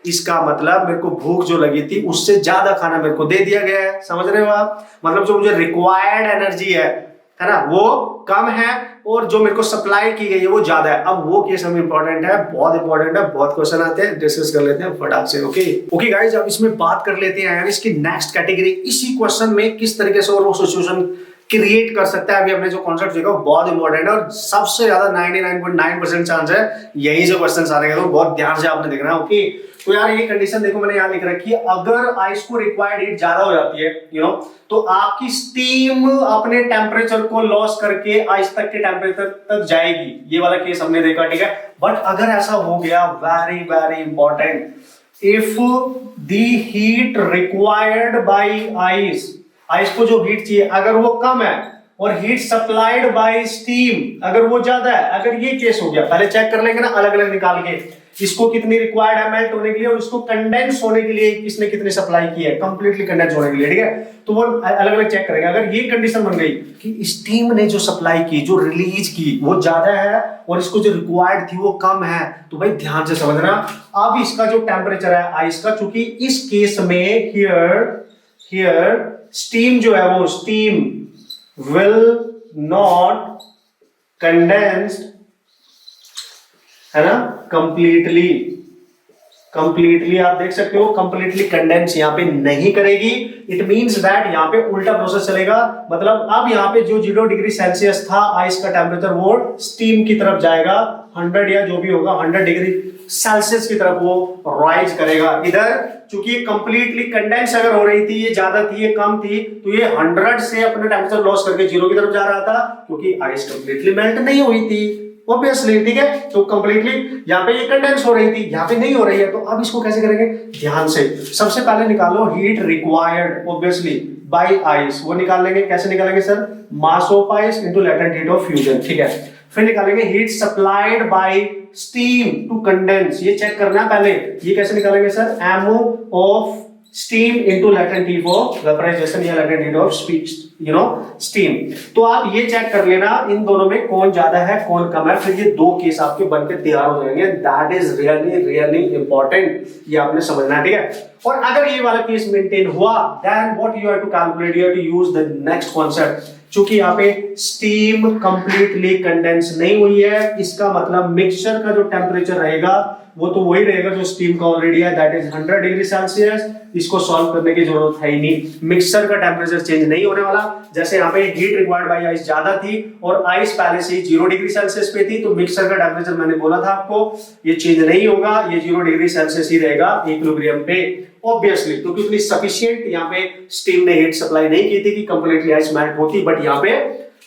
इसका मतलब मेरे को भूख जो लगी थी उससे ज्यादा खाना मेरे को दे दिया गया है, समझ रहे हो आप, मतलब जो मुझे रिक्वायर्ड एनर्जी है ना, वो कम है, और जो मेरे को सप्लाई की गई है वो ज्यादा है। अब वो केस हमें इंपॉर्टेंट है, बहुत इंपॉर्टेंट है, बहुत क्वेश्चन आते हैं, डिस्कस कर लेते हैं फटाक से। ओके गाइस, अब इसमें बात कर लेते हैं यार इसकी नेक्स्ट कैटेगरी, इसी क्वेश्चन में किस तरीके से और वो सिचुएशन क्रिएट कर सकता है। अभी हमने जो कॉन्सेप्ट देखा वो बहुत इंपॉर्टेंट है, और सबसे ज्यादा 99.9% चांस है यही जो क्वेश्चन आने का, तो बहुत ध्यान से आपने देखना है। ओके, तो यार ये कंडीशन देखो मैंने यहाँ लिख रखी है, अगर आइस को रिक्वायर्ड हीट ज्यादा हो जाती है तो आपकी स्टीम अपने टेम्परेचर को लॉस करके आइस तक के टेम्परेचर तक जाएगी, ये वाला केस हमने देखा, ठीक है। बट अगर ऐसा हो गया, very very important, if the heat required by ice को जो हीट चाहिए अगर वो कम है, और हीट सप्लाइड बाय स्टीम अगर वो ज्यादा है, अगर ये केस हो गया, पहले चेक कर लेंगे ना अलग अलग निकाल के, इसको कितनी रिक्वायर्ड है मेल्ट होने के लिए, और इसको कंडेंस होने के लिए किसने कितनी सप्लाई की है, कंप्लीटली कंडेंस होने के लिए, ठीक है। तो वो अलग अलग चेक करेंगे। अगर ये कंडीशन बन गई कि स्टीम ने जो सप्लाई की, जो रिलीज की वो ज्यादा है और इसको जो रिक्वायर्ड थी वो कम है, तो भाई ध्यान से समझना। अब इसका जो टेम्परेचर है आइस का, चूंकि इस केस में हियर स्टीम जो है वो स्टीम विल नॉट कंडेंस्ड, है ना, कंप्लीटली आप देख सकते हो कंप्लीटली कंडेंस यहां पे नहीं करेगी। इट मींस दैट यहां पे उल्टा प्रोसेस चलेगा, मतलब अब यहां पे जो 0 डिग्री सेल्सियस था आइस का टेम्परेचर, वो स्टीम की तरफ जाएगा, 100 या जो भी होगा 100 डिग्री सेल्सियस की तरफ वो राइज करेगा। इधर चूंकि कंप्लीटली कंडेंस अगर हो रही थी, ये ज्यादा थी ये कम थी, तो ये 100 से अपना टेम्परेचर लॉस करके 0 की तरफ जा रहा था, क्योंकि आइस कंप्लीटली मेल्ट नहीं हुई थी ऑब्वियसली, ठीक है। तो कंप्लीटली यहाँ पे ये कंडेंस हो रही थी, यहाँ पे नहीं हो रही है, तो अब इसको कैसे करेंगे, ध्यान से। सबसे पहले निकालो heat required obviously by ice, वो निकाल लेंगे। कैसे निकालेंगे sir, mass of ice into latent heat of fusion, ठीक है। फिर निकालेंगे heat supplied by steam to condense, ये चेक करना है पहले। ये कैसे निकालेंगे sir, MO of steam into latent heat of vaporisation या लेटेंट हीट ऑफ स्टीम। तो आप ये चेक कर लेना इन दोनों में कौन ज्यादा है कौन कम है, फिर ये दो केस आपके बनके तैयार हो जाएंगे। दैट इज रियली इंपॉर्टेंट, ये आपने समझना है, ठीक है। और अगर ये वाला केस मेंटेन हुआ, then what you have to calculate, you have to use the next concept. चूंकि यहाँ पे स्टीम कंप्लीटली कंडेंस नहीं हुई है, इसका मतलब मिक्सचर का जो टेम्परेचर रहेगा वो तो वही रहेगा जो स्टीम का ऑलरेडी है, दैट इज 100 डिग्री सेल्सियस। इसको सॉल्व करने की जरूरत है ही नहीं, मिक्सचर का टेम्परेचर चेंज नहीं होने वाला। जैसे यहाँ पे हीट रिक्वायर्ड बाय आइस ज्यादा थी और आइस पहले से ही 0 डिग्री सेल्सियस पे थी, तो मिक्सचर का टेम्परेचर मैंने बोला था आपको ये चेंज नहीं होगा, ये 0 डिग्री सेल्सियस ही रहेगा इक्विलिब्रियम पे ऑब्वियसली, क्योंकि उतनी सफिशिएंट यहाँ पे स्टीम ने हीट सप्लाई नहीं की थी कि कंप्लीटली आइस मेल्ट होती, बट यहाँ पे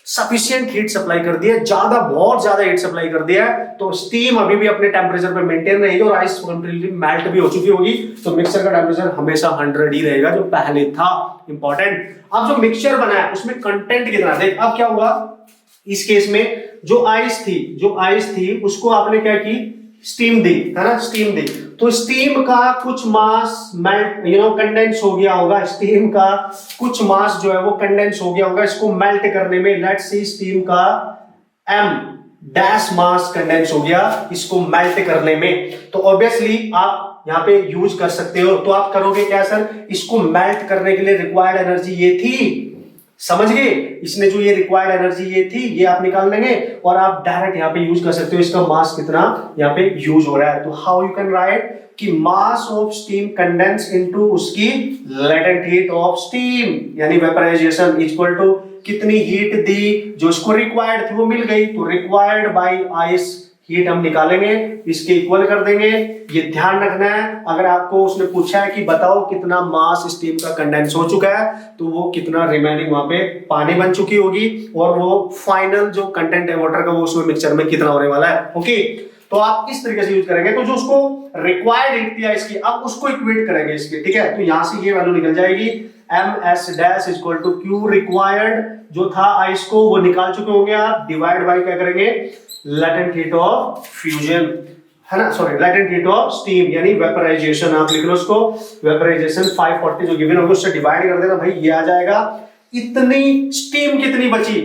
सफिशिएंट हीट सप्लाई कर दिया, ज्यादा बहुत ज्यादा हीट सप्लाई कर दिया है, तो स्टीम अभी भी अपने टेम्परेचर पे मेंटेन रहेगी और आइस कंप्लीटली मेल्ट भी हो चुकी होगी, तो मिक्सचर का टेम्परेचर हमेशा 100 ही रहेगा जो पहले था। इंपॉर्टेंट। अब जो मिक्सचर बना है उसमें कंटेंट कितना, देख अब क्या हुआ इस केस में, जो आइस थी उसको आपने क्या की, स्टीम दी, है ना, स्टीम दी, तो स्टीम का कुछ मास मेल्ट कंडेंस हो गया होगा, स्टीम का कुछ मास जो है वो कंडेंस हो गया होगा इसको मेल्ट करने में। लेट्स सी स्टीम का m डैश मास कंडेंस हो गया इसको मेल्ट करने में, तो ऑब्वियसली आप यहाँ पे यूज कर सकते हो। तो आप करोगे क्या सर, इसको मेल्ट करने के लिए रिक्वायर्ड एनर्जी ये थी, समझ गए, इसने जो ये रिक्वायर्ड एनर्जी ये थी ये आप निकाल लेंगे और आप डायरेक्ट यहाँ पे यूज कर सकते हो इसका मास कितना यहाँ पे यूज हो रहा है। तो हाउ यू कैन राइट कि मास ऑफ स्टीम कंडेंस इनटू उसकी लेटेंट हीट ऑफ स्टीम यानी वेपराइजेशन इक्वल टू कितनी हीट दी, जो इसको रिक्वायर्ड थी वो मिल गई, तो रिक्वायर्ड बाय आइस हीट हम निकालेंगे, इसके इक्वल कर देंगे। ये ध्यान रखना है, अगर आपको उसने पूछा है कि बताओ कितना मास स्टीम का कंडेंस हो चुका है, तो वो कितना रिमेनिंग वहां पे पानी बन चुकी होगी और वो फाइनल जो कंटेंट है वाटर का वो उसमें मिक्सचर में कितना होने वाला है। ओके, तो आप इस तरीके से यूज करेंगे। तो जो उसको रिक्वायर्ड हीट थी इसकी, अब उसको इक्वेट करेंगे इसके, ठीक है। तो यहां से ये वैल्यू निकल जाएगी ms dash equal to q required जो था आइस को वो निकाल चुके होंगे आप, डिवाइड बाय क्या करेंगे, लेटेंट हीट ऑफ फ्यूजन, है ना, sorry latent heat of steam यानी वेपराइजेशन, आप लिख लो उसको वेपराइजेशन 540 जो गिवन होगा उससे डिवाइड कर देना, भाई ये आ जाएगा। इतनी स्टीम कितनी बची,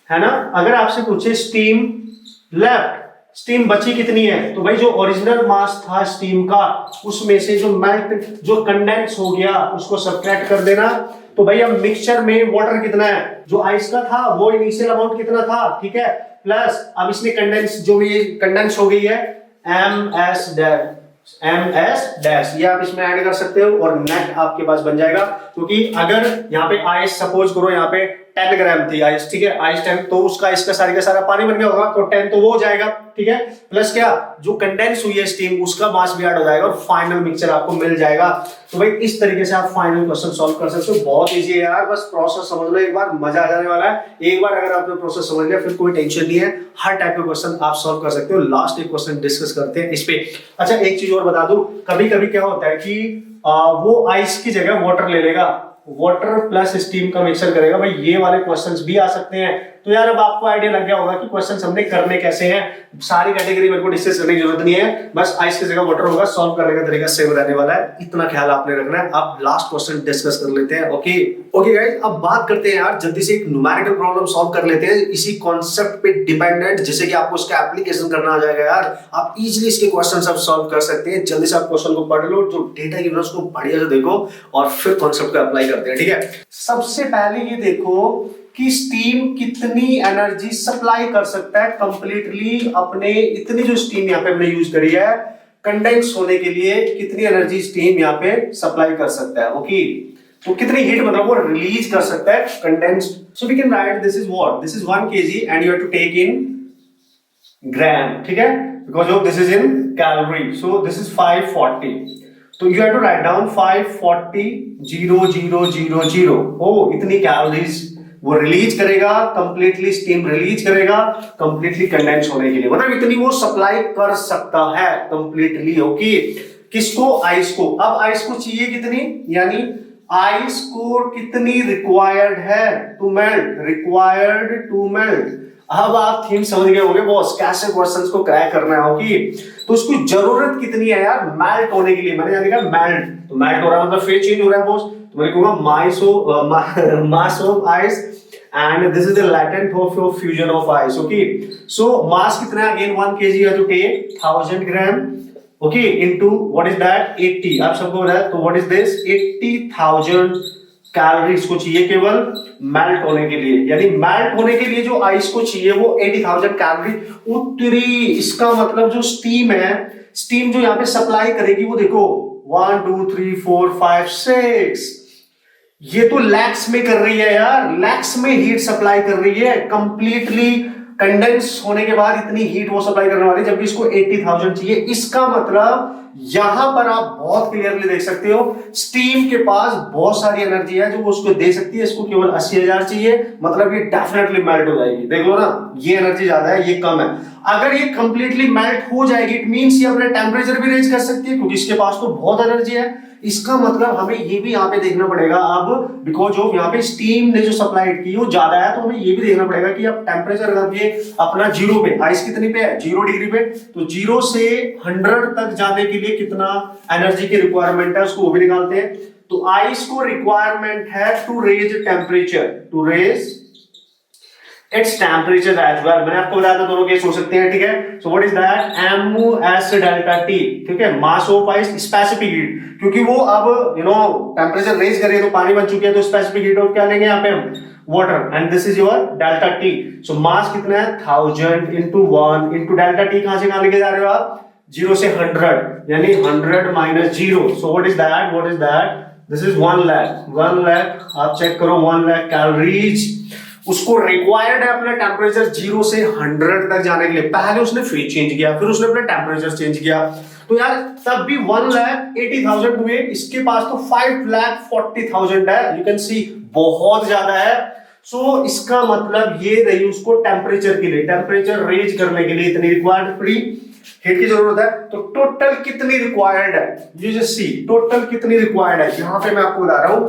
है ना, अगर आपसे पूछे स्टीम लेफ्ट, स्टीम बची कितनी है, तो भाई जो ओरिजिनल मास था स्टीम का उसमें से जो मेल्ट जो कंडेंस हो गया उसको सब्ट्रैक्ट कर देना। तो भाई अब मिक्सचर में वाटर कितना है, जो आइस का था वो इनिशियल अमाउंट कितना था, ठीक है, प्लस अब इसमें कंडेंस जो भी कंडेंस हो गई है ms डैश ये आप इसमें ऐड कर सकते हो और नेट आपके पास बन जाएगा। क्योंकि अगर यहाँ पे आइस सपोज करो यहाँ पे 10 ग्राम थी आइस, ठीक है, आइस 10, तो उसका इसका सारी का सारा पानी बन गया होगा, तो 10 तो वो हो जाएगा, ठीक है, प्लस क्या जो कंडेंस हुई है स्टीम उसका मास भी ऐड हो जाएगा और फाइनल मिक्सचर आपको मिल जाएगा। तो भाई इस तरीके से आप फाइनल क्वेश्चन सॉल्व कर सकते हो, बहुत इजी है यार, बस प्रोसेस समझ लो एक बार, मजा आ जाने वाला है। एक बार अगर आपने प्रोसेस समझ लिया फिर कोई टेंशन नहीं है, हर टाइप के क्वेश्चन आप सॉल्व कर सकते हो। लास्ट एक क्वेश्चन डिस्कस करते हैं इस पे। अच्छा एक चीज और बता दूं, कभी कभी क्या होता है कि वो आइस की जगह वाटर ले लेगा, वाटर प्लस स्टीम का मिक्सचर करेगा। भाई ये वाले क्वेश्चंस भी आ सकते हैं। तो यार अब आपको आइडिया लग गया होगा कि क्वेश्चंस हमने करने कैसे हैं। सारी कैटेगरी मेरे को डिस्कस करने की जरूरत नहीं है, बस आइस की जगह वाटर होगा, सॉल्व करने का तरीका सेम रहने वाला है, इतना ख्याल आपने रखना है। अब लास्ट क्वेश्चन डिस्कस कर लेते हैं। ओके गाइस, अब बात करते हैं यार जल्दी से एक न्यूमेरिकल प्रॉब्लम सॉल्व कर लेते हैं इसी कॉन्सेप्ट पे डिपेंडेंट, जिससे कि आपको इसका एप्लीकेशन करना आ जाएगा यार। आप इजीली इसके क्वेश्चन सब सॉल्व कर सकते हैं। जल्दी से आप क्वेश्चन को पढ़ लो, जो डेटा गिवन उसको बढ़िया से देखो और फिर कॉन्सेप्ट को अप्लाई करते हैं। ठीक है, सबसे पहले ये देखो कि स्टीम कितनी एनर्जी सप्लाई कर सकता है कंप्लीटली अपने, इतनी जो स्टीम यहाँ पे हमने यूज करी है कंडेंस होने के लिए, कितनी एनर्जी स्टीम यहाँ पे सप्लाई कर सकता है। ओके, तो कितनी हीट मतलब वो रिलीज कर सकता है condensed. So we can write this is what, this is 1 kg and you have to take in gram. ठीक है, because of this is in calorie, so this is 540। तो you have to write down 540,000। ओ इतनी calories वो release करेगा, completely steam release करेगा completely condense होने के लिए, मतलब इतनी वो सप्लाई कर सकता है कंप्लीटली। ओके, किसको? आइस को। अब आइस को चाहिए कितनी, यानी आइस को कितनी रिक्वायर्ड है to melt, required to melt. अब आप थीम समझ गए होंगे बॉस, कैसे क्वेश्चंस को क्रैक करना है। ओके, तो उसकी जरूरत कितनी है यार मेल्ट होने के लिए। मैंने यहाँ लिखा मेल्ट, तो मेल्ट हो रहा है मतलब फेज चेंज हो रहा है बॉस, तो मैं कहूंगा मास of ice and this is the latent of fusion of ice. Okay, so mass कितना है again 1 kg, you have to take 1000 gram. Okay, into what is that 80, आप सबको पता है, तो what is this 80,000 कैलोरीज को चाहिए केवल मेल्ट होने के लिए, यानी मेल्ट होने के लिए जो आइस को चाहिए वो 80,000 कैलोरी उतरी। इसका मतलब जो स्टीम है, स्टीम जो यहाँ पे सप्लाई करेगी वो देखो 1 2 3 4 5 6, ये तो लैक्स में कर रही है यार, लैक्स में हीट सप्लाई कर रही है कंप्लीटली कंडेंस होने के बाद इतनी हीट वो सप्लाई करने वाली, जबकि इसको 80,000 चाहिए। इसका मतलब यहां पर आप बहुत क्लियरली देख सकते हो स्टीम के पास बहुत सारी एनर्जी है जो वो उसको दे सकती है, इसको केवल 80,000 चाहिए, मतलब ये डेफिनेटली मेल्ट हो जाएगी। देख लो ना, ये एनर्जी ज्यादा है, ये कम है। अगर ये कंप्लीटली मेल्ट हो जाएगी इट मींस ये अपना टेम्परेचर भी रेज कर सकती है, क्योंकि इसके पास तो बहुत एनर्जी है। इसका मतलब हमें ये भी यहाँ पे देखना पड़ेगा अब, बिकॉज ऑफ यहाँ पे स्टीम ने जो सप्लाई की वो ज्यादा है, तो हमें ये भी देखना पड़ेगा कि अब टेम्परेचर अगर ये अपना 0 पे, आइस कितनी पे है 0 डिग्री पे, तो 0 से 100 तक जाने के लिए कितना एनर्जी की रिक्वायरमेंट है उसको वो भी निकालते हैं। तो आइस को रिक्वायरमेंट है to raise temperature, to raise its temperature as well. मैंने आपको बताया था दोनों केस हो सकते हैं। ठीक है, so what is that MS delta T. ठीक है, मास ऑफ आइस स्पेसिफिक हीट, क्योंकि वो अब टेम्परेचर रेज कर रही है तो पानी बन चुकी है, तो स्पेसिफिक हीट ऑफ क्या लेंगे यहाँ पे हम water, and this is your delta T. So mass कितना है 1000 इंटू 1 इंटू डेल्टा टी, कहां से कहां लेके जा रहे हो आप 0 से 100, यानी 100 minus 0। So what is that this is 1 lakh. आप चेक करो 1 लाख कैलोरीज उसको रिक्वायर्ड है अपने टेम्परेचर 0 से 100 तक जाने के लिए। पहले उसने फेज चेंज किया, फिर उसने अपना टेम्परेचर चेंज किया, तो यार तब भी 1,80,000 हुए, इसके पास तो 5,40,000 है। यू कैन सी बहुत ज्यादा है। सो इसका मतलब ये रही उसको टेम्परेचर के लिए, टेम्परेचर रेज करने के लिए इतनी रिक्वायर्ड फ्री हीट की जरूरत है। तो टोटल कितनी रिक्वायर्ड है, यू जस्ट सी टोटल कितनी रिक्वायर्ड है। यहां पे मैं आपको बता रहा हूं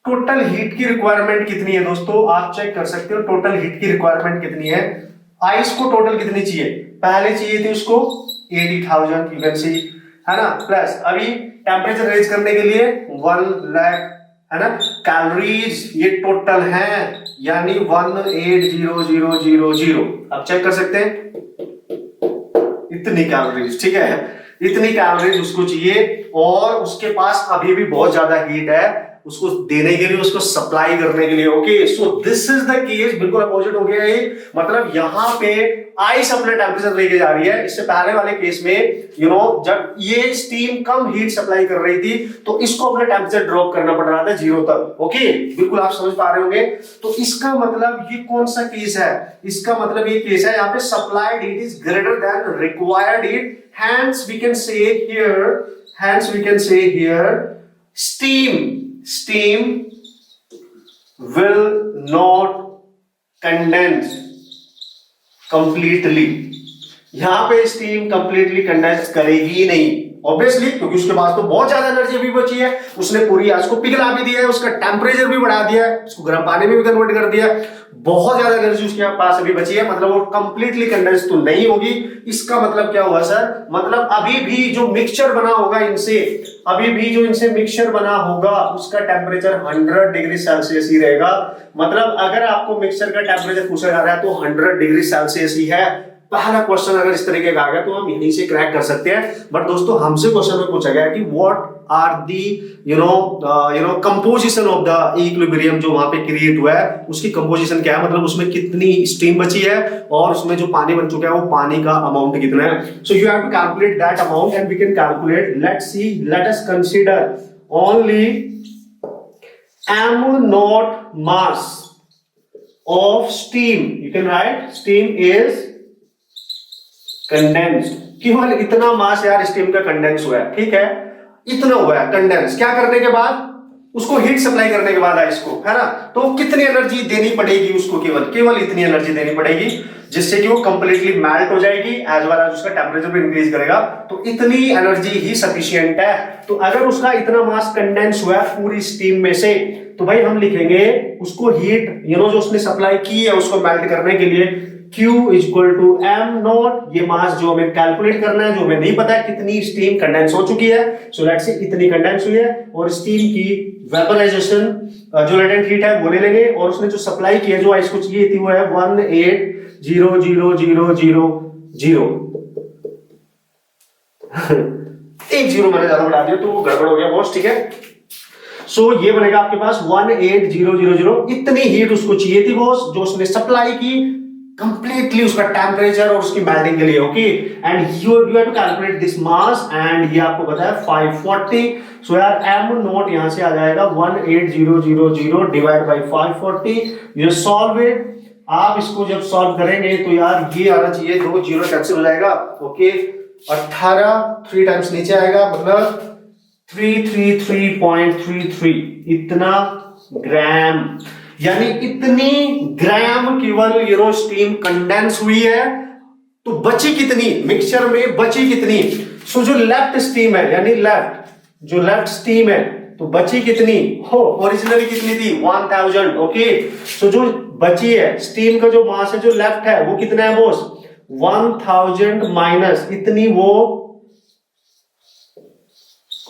टोटल हीट की रिक्वायरमेंट कितनी है दोस्तों, आप चेक कर सकते हो टोटल हीट की रिक्वायरमेंट कितनी है। आइस को टोटल कितनी चाहिए, पहले चाहिए थी उसको 80,000, यू कैन सी, है ना, प्लस अभी टेम्परेचर रेज करने के लिए 1 लाख, है ना, कैलोरीज ये टोटल है, यानी 180,000। आप चेक कर सकते हैं इतनी कैलोरीज। ठीक है, इतनी कैलोरीज उसको चाहिए, और उसके पास अभी भी बहुत ज्यादा हीट है उसको देने के लिए, उसको सप्लाई करने के लिए। Okay, so this is the case, बिल्कुल अपोजिट हो गया ये। मतलब यहां पे आइस अपना टेम्परेचर लेके जा रही है। इससे पहले वाले केस में जब ये स्टीम कम हीट सप्लाई कर रही थी तो इसको अपना टेम्परेचर ड्रॉप करना पड़ रहा था 0 तक। ओके, बिल्कुल आप समझ पा रहे होंगे। तो इसका मतलब ये कौन सा केस है, इसका मतलब ये केस है यहाँ पे supplied heat is greater than required heat, hence we can say here steam will not condense completely। यहां पे स्टीम कंप्लीटली कंडेंस करेगी ही नहीं, ऑब्वियसली, क्योंकि उसके पास तो बहुत ज्यादा एनर्जी अभी बची है, उसने पूरी आइस को पिघला भी दिया है, उसका टेम्परेचर भी बढ़ा दिया है, उसको गर्म पानी में भी कन्वर्ट कर दिया है, बहुत ज्यादा एनर्जी उसके पास अभी बची है, मतलब वो कंप्लीटली कंडेंस तो नहीं होगी। इसका मतलब क्या हुआ सर, मतलब अभी भी जो मिक्सचर बना होगा इनसे, अभी भी जो इनसे मिक्सचर बना होगा उसका टेम्परेचर 100 डिग्री सेल्सियस ही रहेगा। मतलब अगर आपको मिक्सचर का टेम्परेचर पूछा जा रहा है तो 100 डिग्री सेल्सियस ही है। पहला क्वेश्चन अगर इस तरीके का आ गया तो हम यहीं से क्रैक कर सकते हैं। बट दोस्तों हमसे क्वेश्चन में पूछा गया कि what are the composition of the equilibrium जो वहां पे क्रिएट हुआ है, उसकी कंपोजिशन क्या है, मतलब उसमें कितनी स्टीम बची है और उसमें जो पानी बन चुका है वो पानी का अमाउंट कितना है। So you have to calculate that amount and we can calculate, let's see, let us consider only m naught mass of steam. You can write steam is condensed, केवल इतना मास यार स्टीम का कंडेंस हुआ है, ठीक है, इतना हुआ है कंडेंस। क्या करने के बाद, उसको हीट सप्लाई करने के बाद आइस को, है ना, तो कितनी एनर्जी देनी पड़ेगी उसको, केवल इतनी एनर्जी देनी पड़ेगी जिससे कि वो कंप्लीटली मेल्ट हो जाएगी, एज वेल एज उसका टेम्परेचर भी इंक्रीज करेगा, तो इतनी एनर्जी ही सफिशिएंट है। तो अगर उसका इतना मास कंडेंस हुआ है पूरी स्टीम में से, तो भाई हम लिखेंगे उसको हीट जो उसने सप्लाई की है उसको मेल्ट करने के लिए, Q is equal to m naught, ये मास जो हमें कैलकुलेट करना है, जो हमें नहीं पता है कितनी स्टीम कंडेंस हो चुकी है, सो लेट्स से इतनी कंडेंस हुई है, और स्टीम की वेपराइजेशन जो लेटेंट हीट है वो ले लेंगे, और उसने जो सप्लाई की है जो आइस को चाहिए थी वो है 180000 एक जीरो मैंने ज्यादा बढ़ा दिया तो वो गड़बड़ हो गया बॉस, ठीक है। सो ये बनेगा आपके पास 180000, इतनी हीट उसको चाहिए थी बॉस जो उसने सप्लाई की कंप्लीटली उसका टेम्परेचर और उसकी मेल्टिंग के लिए, okay. And you have to calculate this mass, एंड ये आपको पता है 540। सो यार m नॉट यहां से आ जाएगा 18000 divide by 540। You solve it, आप इसको जब सॉल्व करेंगे तो यार ये आना चाहिए, 2 जीरो कैंसिल हो जाएगा, ओके। 18 3 टाइम्स नीचे आएगा, मतलब 333.33 इतना ग्राम, यानी इतनी ग्राम केवल स्टीम कंडेंस हुई है। तो बची कितनी मिक्सचर में, बची कितनी, सो जो लेफ्ट स्टीम है, यानी लेफ्ट स्टीम है, तो बची कितनी हो, ओरिजिनली कितनी थी 1000, ओके। सो जो बची है स्टीम का जो मास है जो लेफ्ट है वो कितना है बॉस, 1000 माइनस इतनी वो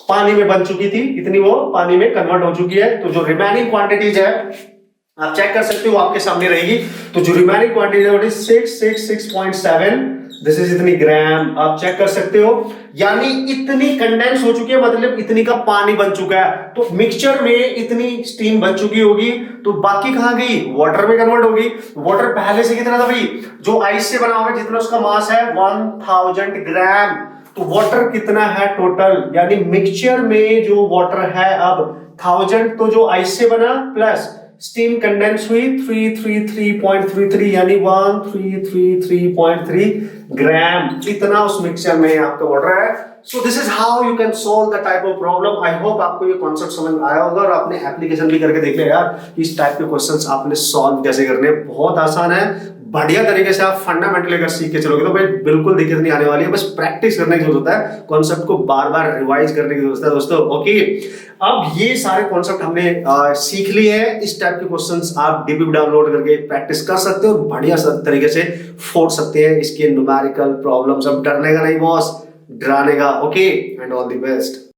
पानी में बन चुकी थी, इतनी वो पानी में कन्वर्ट हो चुकी है। तो जो रिमेनिंग क्वांटिटीज है आप चेक कर सकते हो, आपके सामने रहेगी। तो जो रिमेनिंग क्वांटिटी है 666.7, दिस इज इतनी ग्राम, आप चेक कर सकते हो, यानी इतनी कंडेंस हो चुकी है, मतलब इतनी का पानी बन चुका है। तो मिक्सचर में इतनी स्टीम बन चुकी होगी, तो बाकी कहां गई, वाटर में कन्वर्ट होगी। वाटर पहले से कितना था भाई, जो आइस से बना होगा जितना उसका मास है 1000 ग्राम, तो वाटर कितना है टोटल, यानी मिक्सचर में जो वाटर है अब 1000, तो जो आइस से बना प्लस स्टीम कंडेंस हुई 333.33, यानी 1333.3 ग्राम, इतना उस मिक्सचर में आपका वाटर है। सो this is how you can solve the type of problem. I hope आपको ये कॉन्सेप्ट समझ में आया होगा और आपने एप्लीकेशन भी करके देख लिया यार, इस टाइप के क्वेश्चंस आपने सॉल्व कैसे करने, बहुत आसान है, बढ़िया तरीके से आप फंडामेंटल अगर सीख के चलोगे तो भाई बिल्कुल दिक्कत नहीं आने वाली है। बस प्रैक्टिस करने की जरूरत है, कॉन्सेप्ट को बार बार रिवाइज करने की जरूरत है दोस्तों, ओके। अब ये सारे कॉन्सेप्ट हमने सीख लिए हैं, इस टाइप के क्वेश्चंस आप डीबी डाउनलोड करके प्रैक्टिस कर सकते हो और बढ़िया तरीके से फोड़ सकते हैं इसके न्यूमेरिकल प्रॉब्लम्स। अब डरने का नहीं बॉस, डराने का, okay. And all the best.